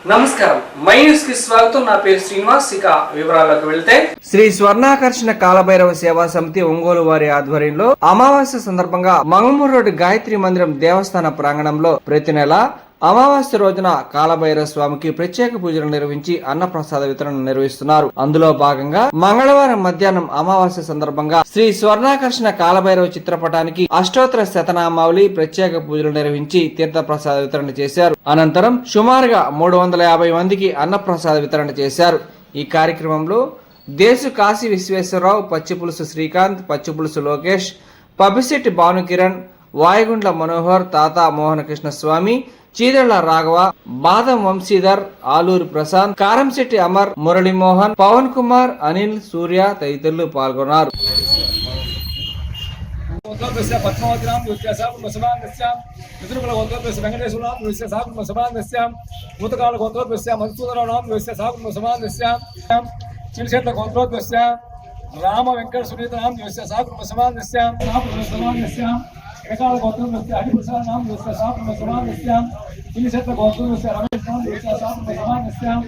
నమస్కారం, my news కి స్వాగతం. నా పేరు శ్రీనివాస్. ఇక వివరాల్లోకి వెళ్తే, శ్రీ స్వర్ణాకర్షణ కాలభైరవ సేవా సమితి ఒంగోలు వారి ఆధ్వర్యంలో అమావాస్య సందర్భంగా మంగమూరు రోడ్డు గాయత్రి మందిరం దేవస్థాన ప్రాంగణంలో ప్రతి నెల అమావాస్య రోజున కాలభైరవ స్వామికి ప్రత్యేక పూజలు నిర్వహించి అన్నప్రసాద వితరణ నిర్వహిస్తున్నారు. అందులో భాగంగా మంగళవారం మధ్యాహ్నం అమావాస్య సందర్భంగా శ్రీ స్వర్ణాకర్షణ కాలభైరవ చిత్రపటానికి అష్టోత్తర శతనామావళి ప్రత్యేక పూజలు నిర్వహించి తీర్థప్రసాద వితరణ చేశారు. అనంతరం సుమారుగా 350 మందికి అన్నప్రసాద వితరణ చేశారు. ఈ కార్యక్రమంలో దేశు కాశీ విశ్వేశ్వరరావు, పచ్చిపులుసు శ్రీకాంత్, పచ్చిపులుసు లోకేష్, పబ్బిశెట్టి భానుకిరణ్, వాయుగుండ్ల మనోహర్, తాత మోహనకృష్ణ స్వామి, చీదళ్ల రాఘవ, బాదం వంశీధర్, ఆలూరు ప్రశాంత్, కారంశెట్టి అమర్, మురళీమోహన్, పవన్ కుమార్, అనిల్, సూర్య తదితరులు పాల్గొన్నారు. రామ వెంకట సునీత నామ एकाल गौतम हरिप्रसाद नाम साप्तम समानस्याम इलिशत गौतम रमेश नाम साप्तम समानस्याम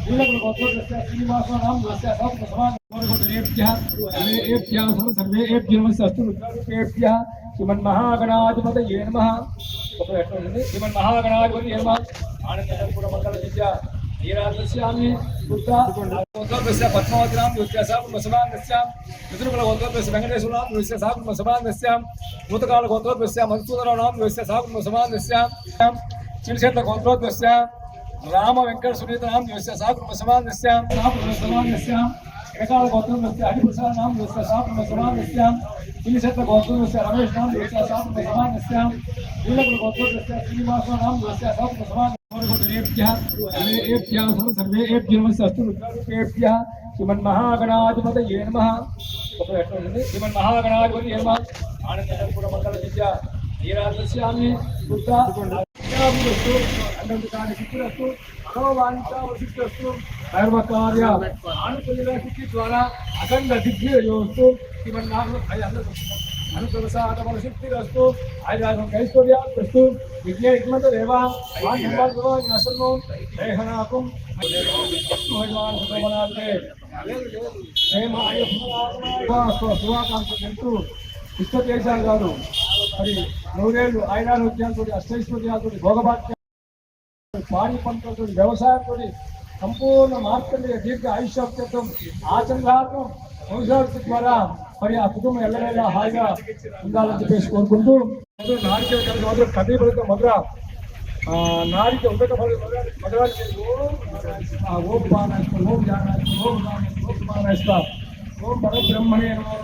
इलक गौतम श्रीनिवास नाम साप्तम समान एभ्यः सर्वे एभ्यः अस्तु श्रीमन्महागणाधिपतये नमः श्रीमन्महागणाधिपतये नमः आनंदपूर्ण मंगल विद्या ीराश्यामी बुद्धा पद्मावती नाम समानस्याम पितृकुल गोत्रोद्वस्य वेंकटेश्वर नाम समानस्याम भूतकाल गोत्रोद्वस्य मधुसूदन नाम समानस्याम चिलक्षेत्र गोत्रोद्वस्य राम वेंकट सुनीत नाम समानस्याम एकाल गोत्रोद्वस्य हरिप्रसाद नाम समानस्याम इलिशत गोत्रोद्वस्य रमेश नाम समानस्याम इलक गोत्रोद्वस्य श्रीनिवास नाम समान सर्वे अस्तु श्रीमन्महागणाधिपतये नमः श्रीमन्महागणाधिपतये नमः आनंदपूर्ण मंगल विद्या ीराश्यामी बुद्धा मनोवांछावशिष्टस्तु सर्वकार्य अनुकूलसिद्धि द्वारा अखंड दिग्विजयोस्तु अनुप्रसादमनसिद्धिरस्तु आयुर्वेदं कैश्वर्यास्तु विज्ञानमतदेवा मानसर्वो देहनाकुं भगवान् सुखमनाते సువాకాంక్షలు ఇష్టదేశాలు గారు మరి 100 ఏళ్ళు ఆయురారోగ్యాలతో అష్టైశ్వర్యాలతో భోగభాగ్యాలు పాడి పంటలతో వ్యవసాయంతో సంపూర్ణ మార్కండేయ దీర్ఘ ఆయుష్యం ఆచరణాత్మకం వంశావృత్తి ద్వారా మరి ఆ కుటుంబం ఎల్లవేళ హాయిగా ఉండాలని చెప్పేసి కోరుకుంటూ నారిక మొదలు కదీపలతో మొదల నారిక ఉదక మగవారికి ఓం బాణాస్త ఓం జానాస్త ఓం బాణాస్త ఓం పరబ్రహ్మణే నమః.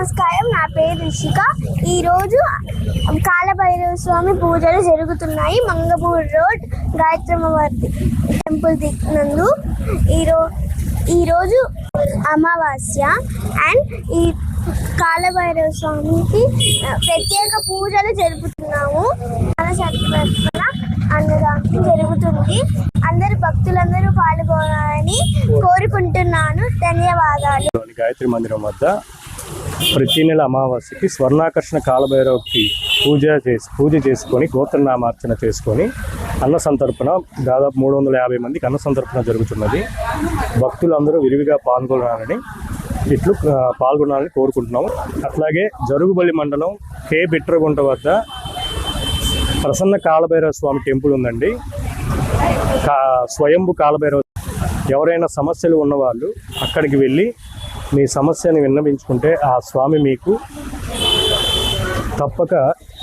నమస్కారం, నా పేరు రిషిక. ఈరోజు కాలభైరవ స్వామి పూజలు జరుగుతున్నాయి మంగమూరు రోడ్ గాయత్రమ్మవారి టెంపుల్ నందు. ఈరోజు అమావాస్య అండ్ ఈ కాలభైరవ స్వామికి ప్రత్యేక పూజలు జరుపుతున్నాము. మన సత్వన అన్నదానం జరుగుతుంది. అందరు భక్తులందరూ పాల్గొనాలని కోరుకుంటున్నాను. ధన్యవాదాలు. గాయత్రి మందిరం వద్ద ప్రతి నెల అమావాస్యకి స్వర్ణాకర్షణ కాలభైరవకి పూజ చేసుకొని గోత్రనామార్చన చేసుకొని అన్న సంతర్పణ దాదాపు 350 మందికి అన్న సంతర్పణ జరుగుతున్నది. భక్తులందరూ విరివిగా పాల్గొనాలని కోరుకుంటున్నాము. అట్లాగే జరుగుబల్లి మండలం కే బిట్రగుంట వద్ద ప్రసన్న కాలభైరవ స్వామి టెంపుల్ ఉందండి. స్వయంభు కాలభైరవ, ఎవరైనా సమస్యలు ఉన్నవాళ్ళు అక్కడికి వెళ్ళి మీ సమస్యను విన్నవించుకుంటే ఆ స్వామి మీకు తప్పక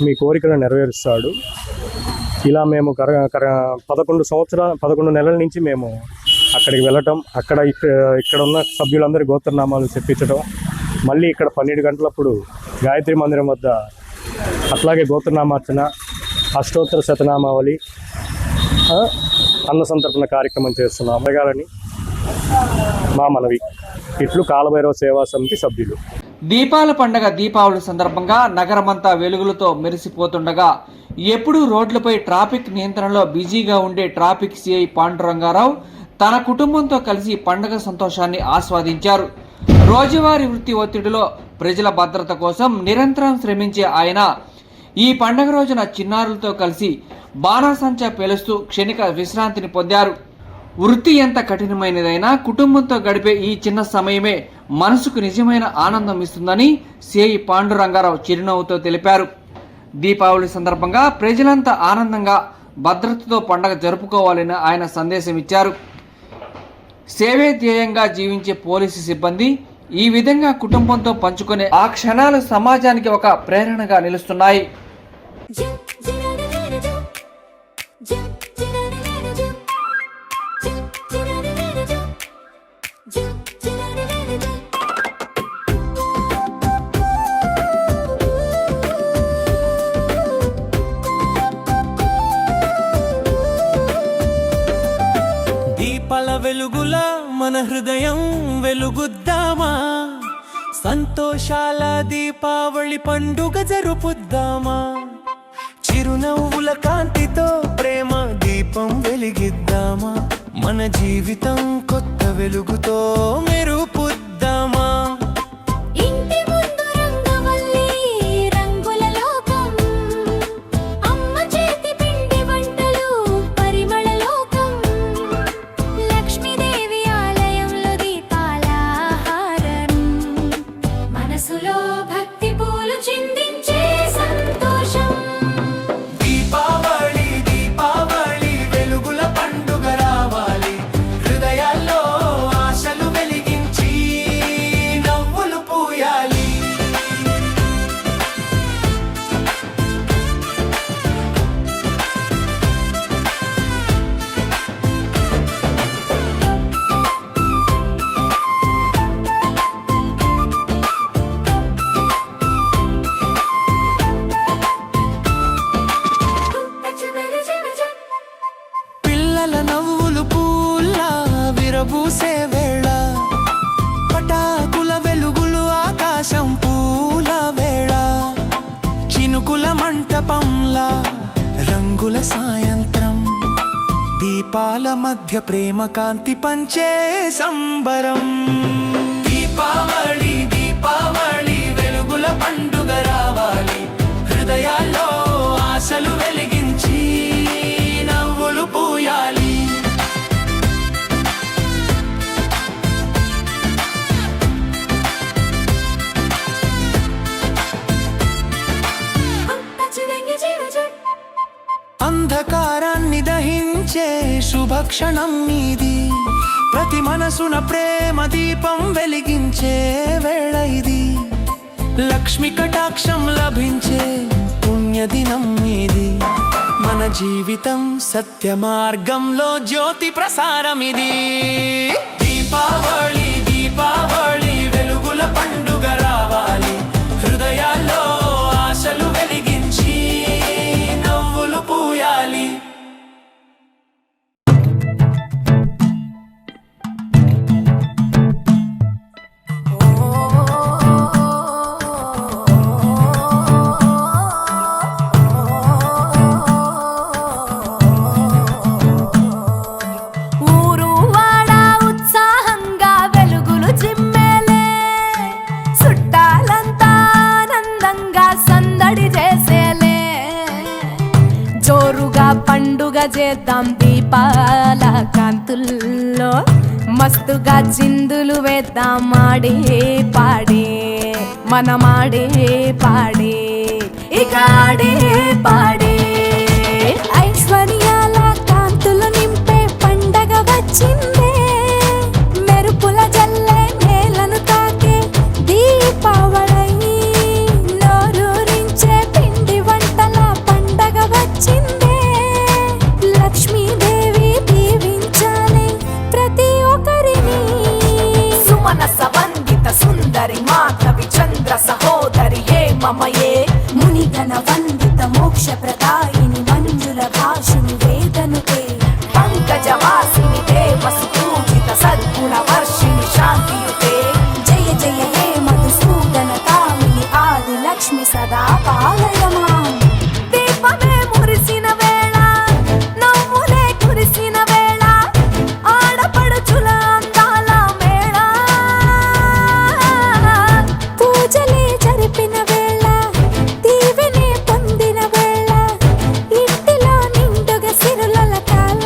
మీ కోరికను నెరవేరుస్తాడు. ఇలా మేము 11 నెలల నుంచి మేము అక్కడికి వెళ్ళటం, ఇక్కడ ఉన్న సభ్యులందరి గోత్రనామాలు చెప్పించడం, మళ్ళీ ఇక్కడ 12 గంటలప్పుడు గాయత్రి మందిరం వద్ద అట్లాగే గోత్రనామార్చన, అష్టోత్తర శతనామావళి, అన్న సంతర్పణ కార్యక్రమం చేస్తున్నాం. అడగాలని మా మనవి. ఇట్లు కాలభైరవ సేవా సమితి సభ్యులు. దీపాల పండగ దీపావళి సందర్భంగా నగరమంతా వెలుగులతో మెరిసిపోతుండగా ఎప్పుడూ రోడ్లపై ట్రాఫిక్ నియంత్రణలో బిజీగా ఉండే ట్రాఫిక్ సిఐ పాండురంగారావు తన కుటుంబంతో కలిసి పండగ సంతోషాన్ని ఆస్వాదించారు. రోజువారీ వృత్తి ఒత్తిడిలో ప్రజల భద్రత కోసం నిరంతరం శ్రమించే ఆయన ఈ పండగ రోజున చిన్నారులతో కలిసి బాణాసంచా పేలుస్తూ క్షణిక విశ్రాంతిని పొందారు. వృత్తి ఎంత కఠినమైనదైనా కుటుంబంతో గడిపే ఈ చిన్న సమయమే మనసుకు నిజమైన ఆనందం ఇస్తుందని సిఐ పాండురంగారావు చిరునవ్వుతో తెలిపారు. దీపావళి సందర్భంగా ప్రజలంతా ఆనందంగా భద్రతతో పండగ జరుపుకోవాలని ఆయన సందేశం ఇచ్చారు. సేవే ధ్యేయంగా జీవించే పోలీసు సిబ్బంది ఈ విధంగా కుటుంబంతో పంచుకునే ఆ క్షణాలు సమాజానికి ఒక ప్రేరణగా నిలుస్తున్నాయి. దీపాల వెలుగుల మన హృదయం వెలుగుద్దామా, సంతోషాల దీపావళి పండుగ జరుపుద్దామా, చిరునవ్వుల కాంతితో ప్రేమ దీపం వెలిగిద్దామా, మన జీవితం కొత్త వెలుగుతో మెరుపుద్దామా. పూసే వేళ పటాకుల వెలుగులు ఆకాశం పూల వేళ, చినుకుల మంటపంలా రంగుల సాయంత్రం, దీపాల మధ్య ప్రేమ కాంతి పంచే సంబరం. దీపావళి దీపావళి వెలుగుల పండుగ రావాలి, హృదయాల్లో ఆశలు వెలిగించి నవ్వులు పూయాలి. అంధకారాన్ని దహించే శుభక్షణం ఇది, ప్రతి మనసున ప్రేమ దీపం వెలిగించే వేళ ఇది, లక్ష్మి కటాక్షం లభించే పుణ్యదినం ఇది, మన జీవితం సత్య మార్గంలో జ్యోతి ప్రసారం ఇది. దీపావళి దీపావళి వెలుగుల పండుగ రావాలి, చేద్దాం దీపాల కాంతుల్లో, మస్తుగా చిందులు వేద్దాం ఆడే పాడే, మనమాడే పాడే, ఇక ఆడే పాడే. ఐశ్వర్యాల కాంతులు నింపే పండగ వచ్చిందే, మెరుపుల జల్లే నేలను తాకే దీపావళి, నోరూరించే పిండి వంటల పండగ వచ్చిందే. లక్ష్మీదేవి దీవించాలి ప్రతి ఒక్కరిని, సుమనస వందిత సుందరి మాధవి చంద్ర సహోదరి హే మమయే, మునిగణ వందిత మోక్ష ప్రదాయిని మంజుల భాషిని వేదనుతే, పంకజవాసిని దేవసు పూజిత సద్గుణ వర్షిణి శాంతియుతే, జయ జయ హే మధుసూదన కామిని ఆది లక్ష్మి సదా పాలయమా. దీపమే మురిసిన వేళ, నవ్వులే కురిసిన వేళ, ఆడపడుచుల అందాల మేళ, పూజలే జరిపిన వేళ, దీవెనే పొందిన వేళ, ఇంటిలో నిండుగా సిరుల కాల.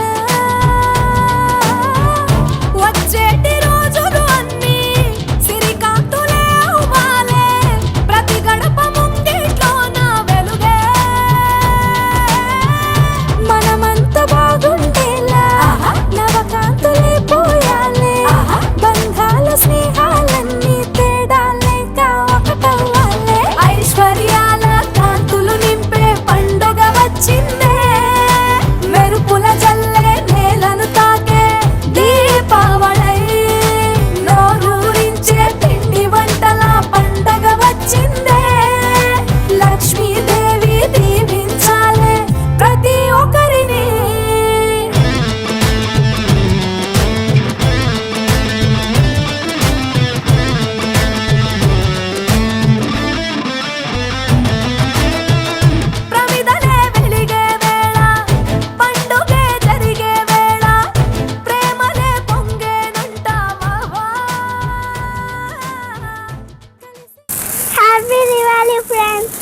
వచ్చేటి రోజులు అన్నీ సిరికాంతులే అవ్వాలే, ప్రతి గడప ముంగిట్లోన వెలుగే, మనమంతా బాగుండేలా నవకాంతులే పోయాలే, బంధాల స్నేహాలన్నీ తేడాలేక ఒకటవ్వాలే. ఐశ్వర్యాల కాంతులు నింపే పండుగ వచ్చిందే, మెరుపుల జల్లే నేలను తాకే దీపావళి, నోరూరించే పిండి వంటల పండగ వచ్చిందే. లక్ష్మీదేవి దీవించాలే ప్రతి ఒక్కరిని. ప్రమిదలే వెలిగే వేళ, పండుగే జరిగే వేళ, ప్రేమలే పొంగేనంటావా. Happy Diwali friends,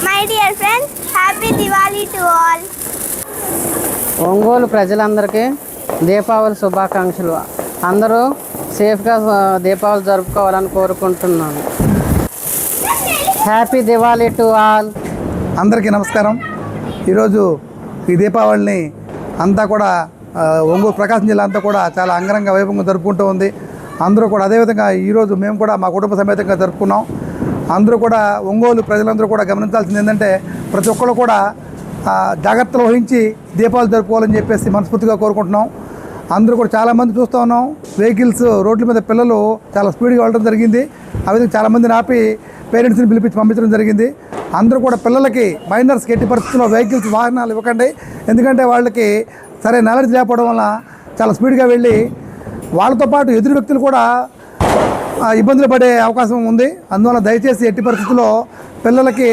my dear friends, happy Diwali to all. Ongole ప్రజలందరికీ దీపావళి శుభాకాంక్షలు. అందరూ సేఫ్గా దీపావళి జరుపుకోవాలని కోరుకుంటున్నాను. Happy Diwali to all. అందరికీ నమస్కారం. ఈరోజు ఈ దీపావళిని అంతా కూడా ఒంగోలు ప్రకాశం జిల్లా అంతా కూడా చాలా అంగరంగ వైభవంగా జరుపుకుంటూ ఉంది. అందరూ కూడా అదేవిధంగా ఈరోజు మేము కూడా మా కుటుంబ సమేతంగా జరుపుకున్నాం. అందరూ కూడా ఒంగోలు ప్రజలందరూ కూడా గమనించాల్సింది ఏంటంటే ప్రతి ఒక్కరు కూడా జాగ్రత్తలు వహించి దీపావళి జరుపుకోవాలని చెప్పేసి మనస్ఫూర్తిగా కోరుకుంటున్నాం. అందరూ కూడా చాలామంది చూస్తూ ఉన్నాం, వెహికల్స్ రోడ్ల మీద పిల్లలు చాలా స్పీడ్గా వెళ్ళడం జరిగింది. ఆ విధంగా చాలామందిని ఆపి పేరెంట్స్ని పిలిపించి పంపించడం జరిగింది. అందరూ కూడా పిల్లలకి మైనర్స్కి ఎట్టి పరిస్థితుల్లో వెహికల్స్ వాహనాలు ఇవ్వకండి. ఎందుకంటే వాళ్ళకి సరైన నాలెడ్జ్ లేకపోవడం వల్ల చాలా స్పీడ్గా వెళ్ళి వాళ్ళతో పాటు ఎదురు వ్యక్తులు కూడా ఇబ్బందులు పడే అవకాశం ఉంది. అందువల్ల దయచేసి ఎట్టి పరిస్థితుల్లో పిల్లలకి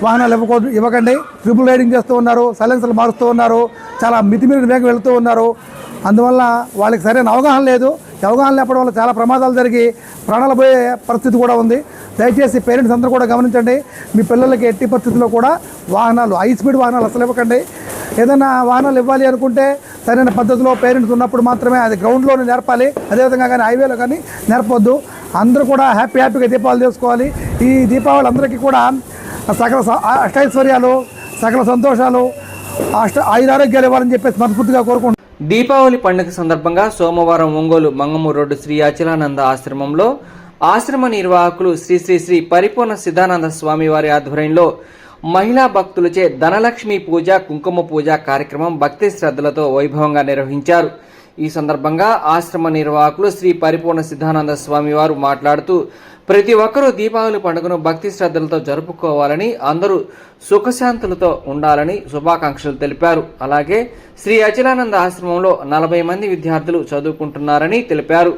వాహనాలు ఇవ్వకండి. ట్రిపుల్ రైడింగ్ చేస్తూ ఉన్నారు, సైలెన్సర్లు మారుస్తూ ఉన్నారు, చాలా మితిమీరిన వేగం వెళుతూ ఉన్నారు. అందువల్ల వాళ్ళకి సరైన అవగాహన లేదు. అవగాహన లేకపోవడం వల్ల చాలా ప్రమాదాలు జరిగి ప్రాణాలు పోయే పరిస్థితి కూడా ఉంది. దయచేసి పేరెంట్స్ అందరూ కూడా గమనించండి. మీ పిల్లలకి ఎట్టి పరిస్థితుల్లో కూడా వాహనాలు హై స్పీడ్ వాహనాలు అసలు ఇవ్వకండి. ఏదైనా వాహనాలు ఇవ్వాలి అనుకుంటే సరైన పద్ధతిలో పేరెంట్స్ ఉన్నప్పుడు మాత్రమే అది గ్రౌండ్లోనే నేర్పాలి. అదేవిధంగా కానీ హైవేలో కానీ నేర్పొద్దు. అందరూ కూడా హ్యాపీగా దీపావళి చేసుకోవాలి. ఈ దీపావళి అందరికీ కూడా సకల అష్టైశ్వర్యాలు, సకల సంతోషాలు, ఆయురారోగ్యాలు ఇవ్వాలని చెప్పేసి మనస్ఫూర్తిగా కోరుకుంటున్నాను. దీపావళి పండుగ సందర్భంగా సోమవారం ఒంగోలు మంగమూరు రోడ్డు శ్రీ అచలానంద ఆశ్రమంలో ఆశ్రమ నిర్వాహకులు శ్రీ శ్రీ శ్రీ పరిపూర్ణ సిద్ధానంద స్వామి వారి ఆధ్వర్యంలో మహిళా భక్తులచే ధనలక్ష్మి పూజ, కుంకుమ పూజ కార్యక్రమం భక్తి శ్రద్ధలతో వైభవంగా నిర్వహించారు. ఈ సందర్భంగా ఆశ్రమ నిర్వాహకులు శ్రీ పరిపూర్ణ సిద్ధానంద స్వామి వారు మాట్లాడుతూ ప్రతి ఒక్కరూ దీపావళి పండుగను భక్తి శ్రద్ధలతో జరుపుకోవాలని, అందరూ సుఖశాంతులతో ఉండాలని శుభాకాంక్షలు తెలిపారు. అలాగే శ్రీ అచలానంద ఆశ్రమంలో 40 మంది విద్యార్థులు చదువుకుంటున్నారని తెలిపారు.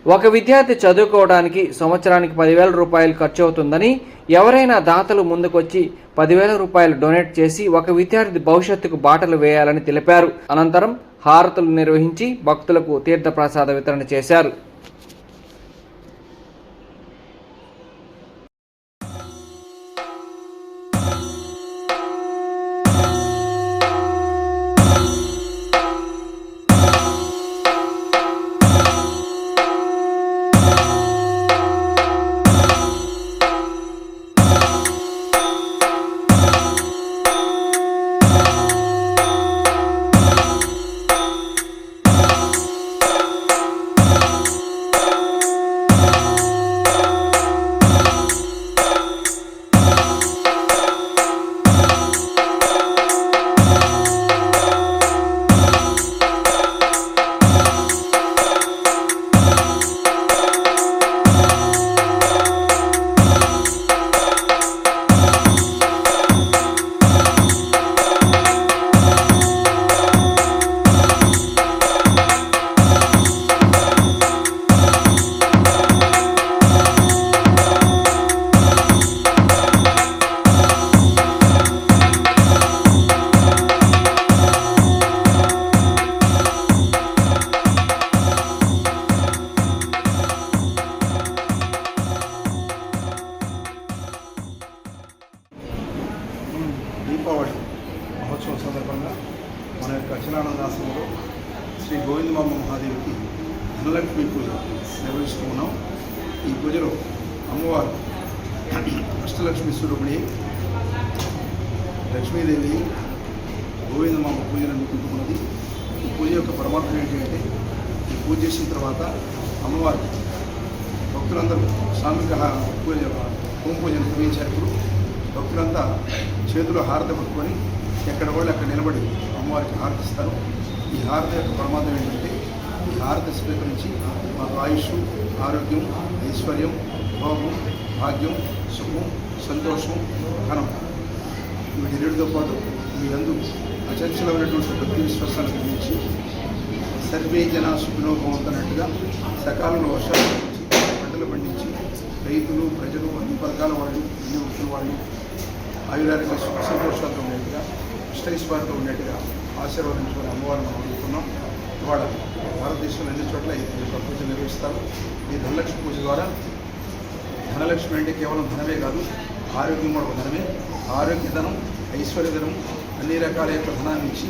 ఒక విద్యార్థి చదువుకోవడానికి సంవత్సరానికి 10,000 రూపాయలు ఖర్చు అవుతుందని, ఎవరైనా దాతలు ముందుకొచ్చి 10,000 రూపాయలు డొనేట్ చేసి ఒక విద్యార్థి భవిష్యత్తుకు బాటలు వేయాలని తెలిపారు. అనంతరం హారతులు నిర్వహించి భక్తులకు తీర్థప్రసాద వితరణ చేశారు. దీపావళి మహోత్సవం సందర్భంగా మన యొక్క అచలానందాశ్రమంలో శ్రీ గోవిందమాంబ మహాదేవికి ధనలక్ష్మి పూజ నిర్వహిస్తూ ఉన్నాం. ఈ పూజలో అమ్మవారు అష్టలక్ష్మి స్వరూపిణి లక్ష్మీదేవి గోవిందమాంబ పూజను అందుకుంటున్నది. ఈ పూజ యొక్క పరమార్థం ఏంటంటే ఈ పూజ చేసిన తర్వాత అమ్మవారు భక్తులందరూ సామూహిక పూజ హోమ పూజను నిర్వహించినప్పుడు భక్తులంతా చేతిలో హారతి పట్టుకొని ఎక్కడ వాళ్ళు అక్కడ నిలబడి అమ్మవారికి హారతిస్తారు. ఈ హారతి యొక్క ప్రమాదం ఏంటంటే ఈ హారతి స్వీకరించి మాకు ఆయుష్, ఆరోగ్యం, ఐశ్వర్యం, భోగం, భాగ్యం, సుఖం, సంతోషం, ధనం వీటితో పాటు మీ అందు అచంచలమైనటువంటి భక్తి విశ్వాసాన్ని గురించి సర్వే జన సుఖినో భవంతున్నట్టుగా సకాలంలో వర్షాలు పండించి పంటలు పండించి రైతులు, ప్రజలు, అన్ని వర్గాల వాళ్ళు, అన్ని వృత్తుల వాళ్ళు ఆయురారోగ్య సుఖ సంతోషాలతో ఉండేట్టుగా, ఇష్టైశ్వర్యంతో ఉండేట్టుగా ఆశీర్వదించుకుని అమ్మవారిని మనం అడుగుతున్నాం. ఇవాళ భారతదేశంలో అన్ని చోట్ల ఈ యొక్క పూజ నిర్వహిస్తారు. ఈ ధనలక్ష్మి పూజ ద్వారా ధనలక్ష్మి అంటే కేవలం ధనమే కాదు, ఆరోగ్యం కూడా ధనమే. ఆరోగ్యధనం, ఐశ్వర్యధనం, అన్ని రకాల యొక్క ధనాన్ని ఇచ్చి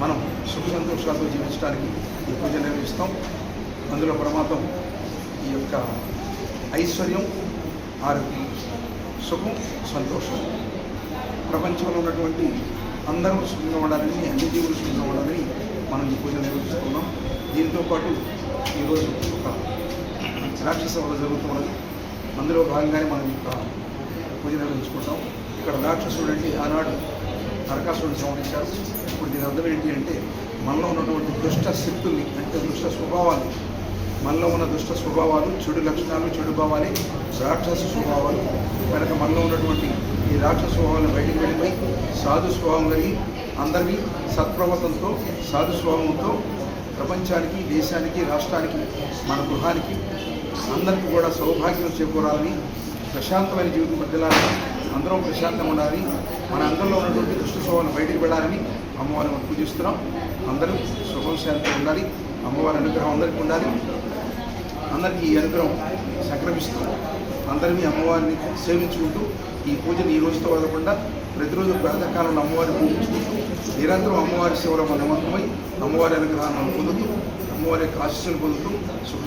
మనం సుఖ సంతోషాలతో జీవించడానికి ఈ పూజ నిర్వహిస్తాం. అందులో ప్రమాదం ఈ యొక్క ఐశ్వర్యం, ఆరోగ్యం, సుఖం, సంతోషం, ప్రపంచంలో ఉన్నటువంటి అందరూ సుఖంగా ఉండాలని, అన్ని జీవులు సుఖంగా ఉండాలని మనం ఈ పూజ నిర్వహిస్తున్నాం. దీంతో పాటు ఈరోజు ఒక రాక్షస వధ జరుగుతున్నది. అందులో భాగంగానే మనం యొక్క పూజ నిర్వహించుకుంటాం. ఇక్కడ రాక్షసుడు అంటే ఆనాడు నరకాసురుడిని సంహరించారు. ఇప్పుడు దీని అర్థం ఏంటి అంటే మనలో ఉన్నటువంటి దుష్ట శక్తుల్ని, అంటే దుష్ట స్వభావాలు, మనలో ఉన్న దుష్ట స్వభావాలు, చెడు లక్షణాలు, చెడు భావాలే రాక్షస స్వభావాలు. కనుక మనలో ఉన్నటువంటి ఈ రాక్షస స్వభావాలను బయటికి వెళ్ళిపోయి సాధు స్వభావం కలిగి అందరినీ సత్ప్రవర్తనతో, సాధు స్వభావంతో ప్రపంచానికి, దేశానికి, రాష్ట్రానికి, మన గృహానికి అందరికీ కూడా సౌభాగ్యం చేకూరాలని, ప్రశాంతమైన జీవితం మధ్యలాలని, అందరం ప్రశాంతంగా ఉండాలని, మన అందరిలో ఉన్నటువంటి దుష్ట స్వభావాలను బయటికి వెళ్ళాలని అమ్మవారిని మనం పూజిస్తున్నాం. అందరూ సుఖం శాంతిగా ఉండాలి, అమ్మవారి అనుగ్రహం అందరికీ ఉండాలి. అందరికీ ఈ అనుగ్రహం సంక్రమిస్తూ అందరినీ అమ్మవారిని సేవించుకుంటూ ఈ పూజను ఈ రోజుతో వదలకుండా ప్రతిరోజు ప్రాతకాలంలో అమ్మవారిని పూజించుకుంటూ నిరంతరం అమ్మవారి సేవలో మనం నిమగ్నమై అమ్మవారి అనుగ్రహాన్ని మనం పొందుతూ అమ్మవారి యొక్క ఆశీస్సులు పొందుతూ సుఖ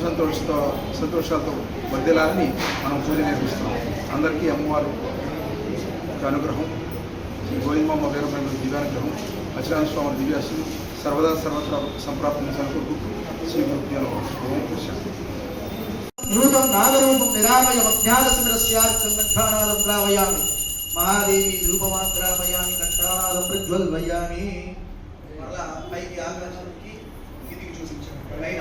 సంతోషాలతో వర్ధిల్లాలని మనం పూజ నిర్వహిస్తున్నాం. అందరికీ అమ్మవారు అనుగ్రహం, శ్రీ గోవిందమాంబ వీరమైన దివ్యానుగ్రహం, అచలాన స్వామి దివ్యాసులు సర్వదా సర్వత్రా సంప్రాప్తిని సమకూరుకుంటూ శ్రీ గురుభ్యో ఓం ప్రశాంతి. నూతం నాగరూపం నిరామయ మధ్యాదశిరస్యార్థం కంఠానాదం ప్లావయామి మహాదేవి రూపమాత్రాపయామి కంఠానాదం ప్రజ్వల్వయామి. మళ్ళా పైకి ఆకాశానికి కిందికి చూపించండి.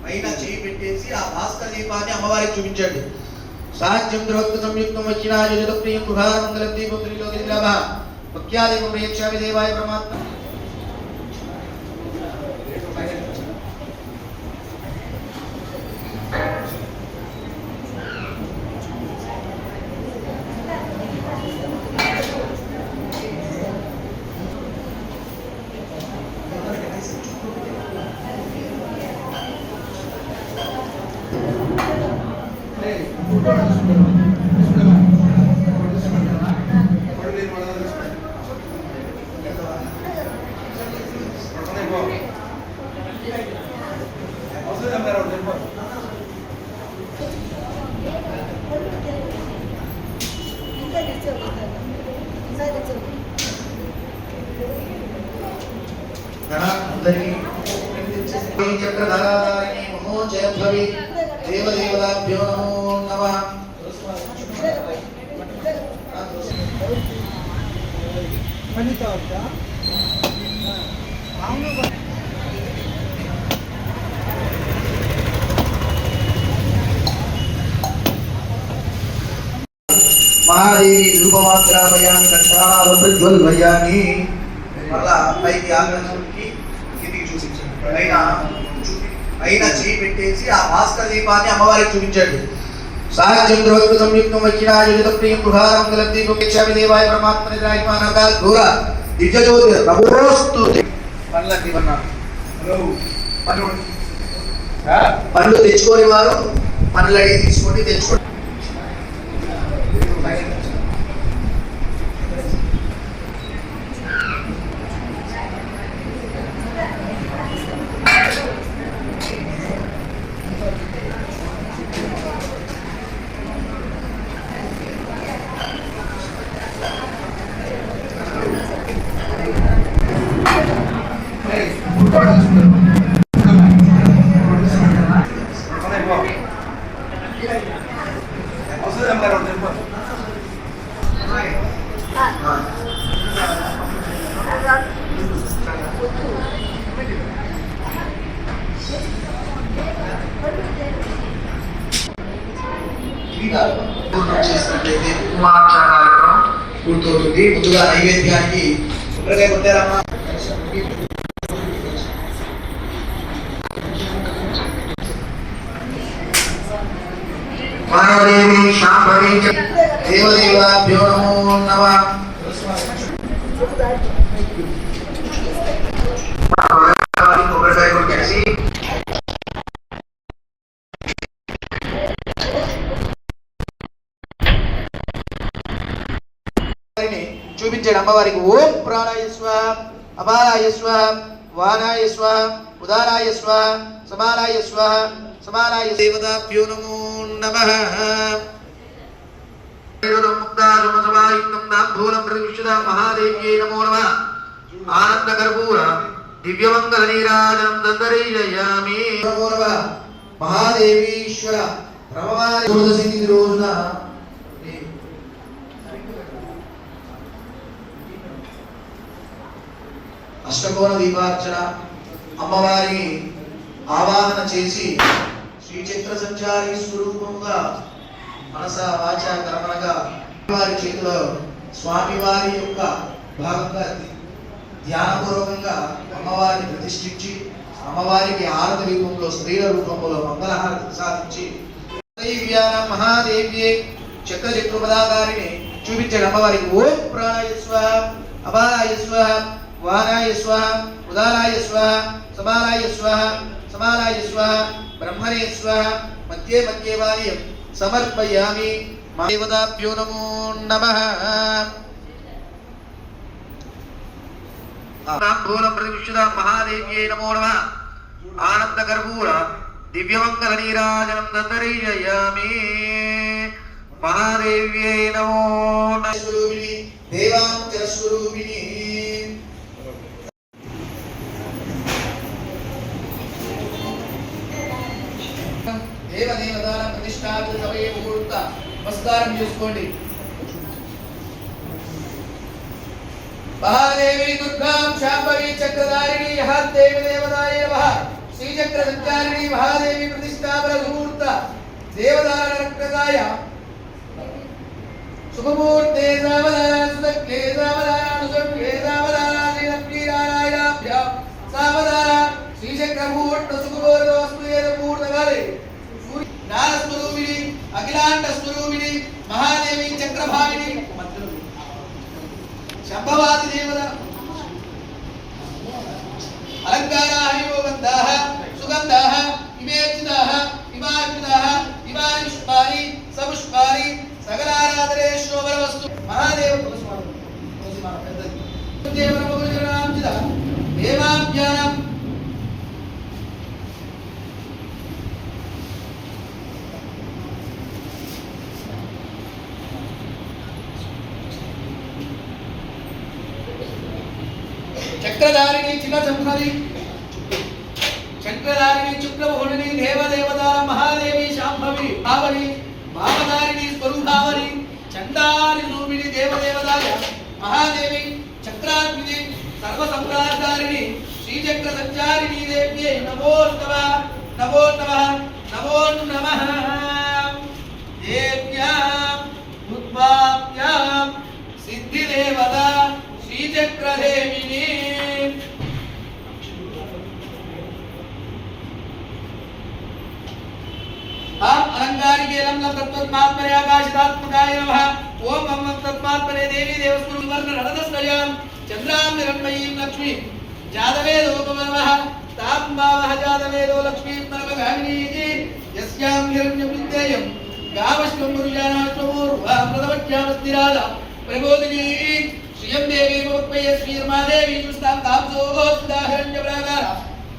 పైన చేయి పెట్టేసి ఆ భాస్కర దీపాన్ని అమ్మవారికి చూపించండి. సాధ్యం ద్రోక్త సంయుక్తం వచ్చినాయుధ ప్రియం గృహానందల దీపం త్రిలోకిలాభ భక్త్యాదేవం ప్రేక్షామి దేవాయ పరమాత్మ. దేవదేవతాభ్యో నమః. మహాదేవి రూపమాత్రాపయామి కంఠానాదం ప్రజ్వల్వయామి. మళ్ళా పైకి ఆకాశానికి కిందికి చూపించండి. పైన చేయి పెట్టేసి ఆ భాస్కర దీపాన్ని అమ్మవారికి చూపించండి. సాధ్యం ద్రోక్త సంయుక్తం వచ్చినాయుధ ప్రియం గృహానందల దీపం ప్రేక్షామి దేవాయ పరమాత్మ నిరాయమానకాల ఘోర దివ్యజ్యోతి నమోస్తు. పనులకి పనులు తెచ్చుకోని వారు పనులు అడిగి తీసుకోండి, తెచ్చుకోండి. చేసినట్లయితే కుమార్చ కార్యక్రమం పూర్తవుతుంది. ముందుగా నైవేద్యానికి కొబ్బరికాయ కొట్టారమ్మా. మానవదేవి శాంభవి దేవదేవాభ్యో నమో నమః. కొబ్బరికాయ కొట్టేసి చూపించాడు అమ్మవారికి. ఓం ప్రాణాయ స్వాహ, అపారాయ స్వాహ, వానాయ స్వాహ, ఉదారాయ స్వాహ, సమానాయ స్వాహ, సమానాయ దేవతాభ్యో నమో నమః. మహాదేవ్యై నమో నమః. ఆనంద కర్పూర దివ్యమంగళ నీరాజనం దందరీజయామి. నమో నమః. మహాదేవీశ్వర రమవారి చతుర్దశి రోజున అష్టకోణ దీపార్చన, అమ్మవారిని ఆవాహన చేసి శ్రీచక్ర సంచారి స్వరూపముగా మనస వాచ కర్మనగా వారి చేతిలో స్వామివారి యొక్క భాగంగా ధ్యానపూర్వకంగా అమ్మవారిని ప్రతిష్ఠించి అమ్మవారికి హారతి రూపంలో స్త్రీల రూపంలో మంగళహారతి సాధించి మహాదేవ్యే చక్ర చక్రపదాకారిని చూపించాడు అమ్మవారికి. ఓం ప్రాణాయ స్వాహ, అపారాయ స్వాహ, వానాయ స్వాహ, ఉదారాయ స్వాహ, సమానాయ స్వాహ, సమానాయ స్వాహ, బ్రహ్మణే స్వాహ, మధ్యే మధ్యే వార్యం సమర్పయామి. దేవతాభ్యో నమో నమః. మహాదేవ్యై నమో నమః. ఆనంద కర్పూర దివ్యమంగళ నీరాజనం దందరీజయామి. మహాదేవ్యై నమో నమః. స్వరూపిణి దేవాంతర స్వరూపిణి దేవదేవతాల ప్రతిష్టార్థ సమయ ముహూర్త నమస్కారం చేసుకోండి. మహాదేవి దుర్గాం శాంభవి చక్రధారిణి దేవి దేవతాయ నమః. శ్రీచక్ర సంచారిణి మహాదేవి ప్రతిష్టాపన ముహూర్త దేవదాన రక్తదాయ శుభమూర్తే సావధాన సుదక్లే సావధాన సుదక్లే సావధాన శ్రీలక్ష్మీనారాయణాభ్యాం సావధాన శ్రీచక్ర ముహూర్త సుఖమూర్తవస్తు ఏద ముహూర్తకాలే జ్ఞాన స్వరూపిణి అఖిలాండ స్వరూపిణి మహాదేవి చక్రభావిని శంభవాది దేవత అలంకారాः యోగంధాः సుగంధాः ఇమేర్చితాः ఇమార్చితాः ఇమాని పుష్పాని సపుష్పాని సకలారాధనే శోభనవస్తు మహాదేవ దేవాభ్యాం చక్రధారిణి చిన్న సంహరి చక్రధారిణి శుక్రమోహిని దేవదేవతాల మహాదేవి శాంభవి భావని భావధారిణి స్వరూపావని చండారి రూపిణి దేవదేవతాయ మహాదేవి చక్రాగ్ని సర్వ సంప్రాధారిణి శ్రీచక్ర సంచారిణి దేవ్యై నమో నమః నమో నమః నమో నమః. దేవ్యాం ఉద్భావ్యాం సిద్ధిదేవత శ్రీచక్రదేవిని अलंकारिकेलं तत्त्वमात्मने आकाशितात्मकाय नमः. ओम मम तत्त्वात्मने देवी देवस्वरूपर्ण रदस्तयां चन्द्रां निरन्मयीं लक्ष्मी जातवेदोपमनः तां भावः जातवेदो लक्ष्मीं मनमगामिनीति यस्यां हिरण्यवृत्तेयं गावश्वं मुरुजानाश्वपूर्वां प्रथमज्ञामस्तिराजा प्रबोधिनी श्रियं देवी मुक्पये श्रीर्मादेवी जुष्टां तांसोस्ता हिरण्यप्राकारा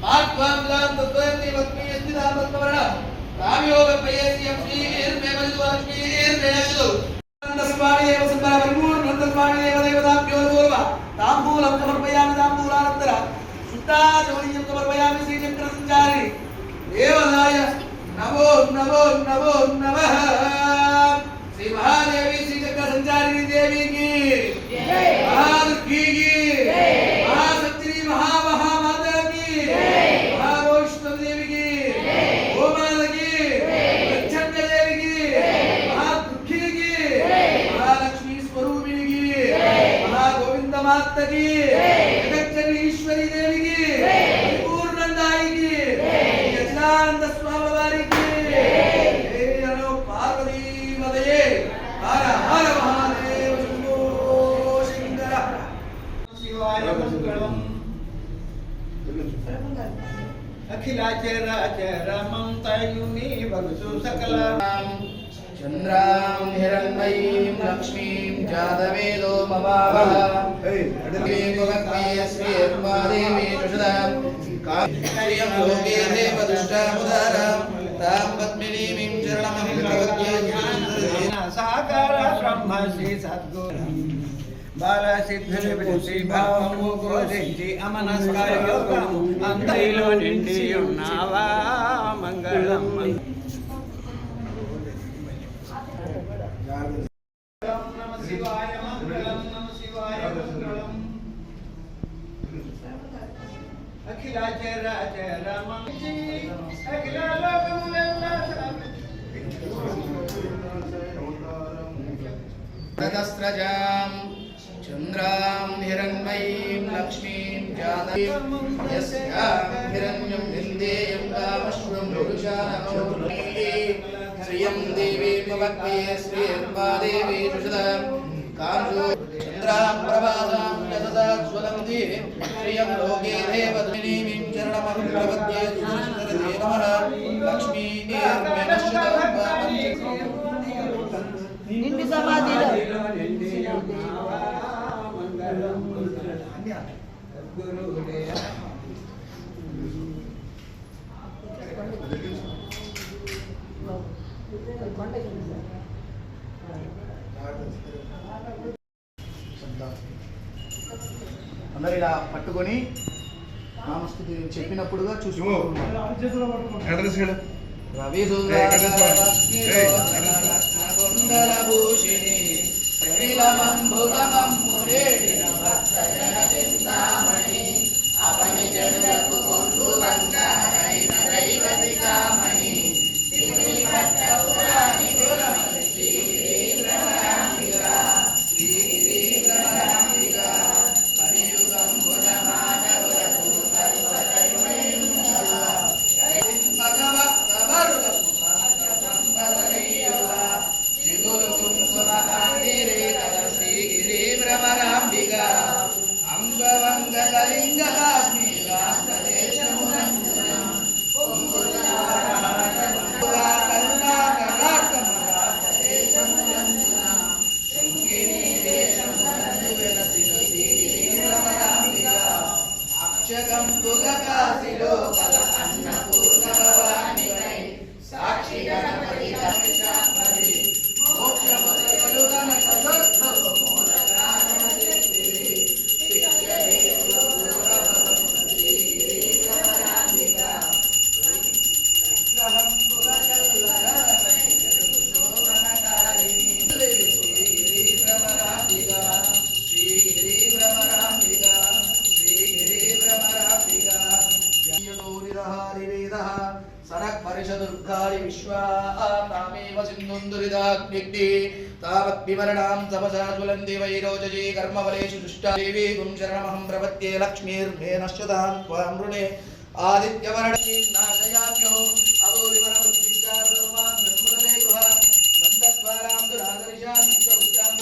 मात्वां दां तत्त्वयन्ति वक्मी स्थितां पद्मवर्णा रामयोगपयेस्यं श्रीर्मेवलक्ष्मीर्मेवलु स्वामी देव संबरपूर्ण नंद स्वामी देव देवताभ्यो नमः. तांबूलं समर्पयामि तांबूलानंतर शुद्धाचमनीयं समर्पयामि श्रीचक्र संचारिणि देवताय नमो नमो नमो नमः. चन्द्रां हिरण्मयीं लक्ष्मीं जातवेदो ममावः देवी सुषदां काश्रियं लोके देवदुष्टामुदारां तां पद्मिनीं चरणमहं प्रपद्ये साकार ब्रह्म श्री सद्गुरु बाला सिद्धि भावము బోధించి అమనస్కార యోగం అంతరిలో నిండి ఉన్నావా మంగళం నమ శివాయ మంగళం నమ శివాయ మంగళం అఖిల చరాచర మంచి అఖిల లోకములెల్లా ततस्रजां चन्द्रां हिरण्मयीं लक्ष्मीं जातवेदो यस्यां हिरण्यं विन्देयं कामश्वं पुरुषानमो श्रियं देवी पवक्वे श्रीर्वादेवी सुषदां कांसो चन्द्रां प्रभासां यतसा स्वलन्ति श्रियं लोके देवद्मिनीं चरणमहं प्रपद्ये सुरसुन्दरते नमः लक्ष्मी నిండి సమాధిలో అందరూ ఇలా పట్టుకొని నామస్తుతి చెప్పినప్పుడుగా చూసుకోవాలి. రవి కుండలభూషిణి ప్రమిళమంబుగమం మురేడిన భక్తజన చింతామణి అవని జనులకు కొంగు బంగారైన దైవతి కామణి శ్రీ భక్తపురాణి గురమతి శ్రీగిరి భ్రమరాంబిక శ్రీగిరి భ్రమరాంబిక కలియుగం బుధమానవులకు సర్వదైవైర్నవ భగవత్త వరుడ శ్రీగిరి భ్రమరాంబిక అంగవంగ కళింగలాగ్ని రాష్ట్రదేశమునందున కరుణాకరాకమ రాష్ట్రదేశమునందున శృంగిరి దేశమునందు వెలసిన శ్రీగిరి భ్రమరాంబిక అక్షగంబుగ కాశిలో కల అన్నపూర్ణ భవానివై సాక్షి గణపతి శాంపతి మోక్షములు గణక దుర్గము మూల ప్రాణమశక్తివి శిక్షదేవుల పూర్వభవము శ్రీగిరి భ్రమరాంబిక విగ్రహం భువకల్లరవై శోభనకారిణి శ్రీగిరి భ్రమరాంబిక శ్రీగిరి భ్రమరాంబిక శ్రీగిరి భ్రమరాంబిక యదోరిదహారివేదః సనక్ పరిషదుర్గారి విశ్వా తామేవ సింధుందురిదాగ్నిగ్ని తావత్ వివరణాం తపసా జ్వలంతి వైరోచజీ కర్మఫలేషు దుష్టా దేవీ గుం శరణమహం ప్రపద్యే లక్ష్మీర్మే నశ్యతాం త్వాం రుణే ఆదిత్యవర్ణే నాశయామ్యో అవోరివరముద్ధించా సర్వాన్ నిర్మలమే గృహాన్ నందస్వారాం దురాదర్శాం నిత్యౌత్తాం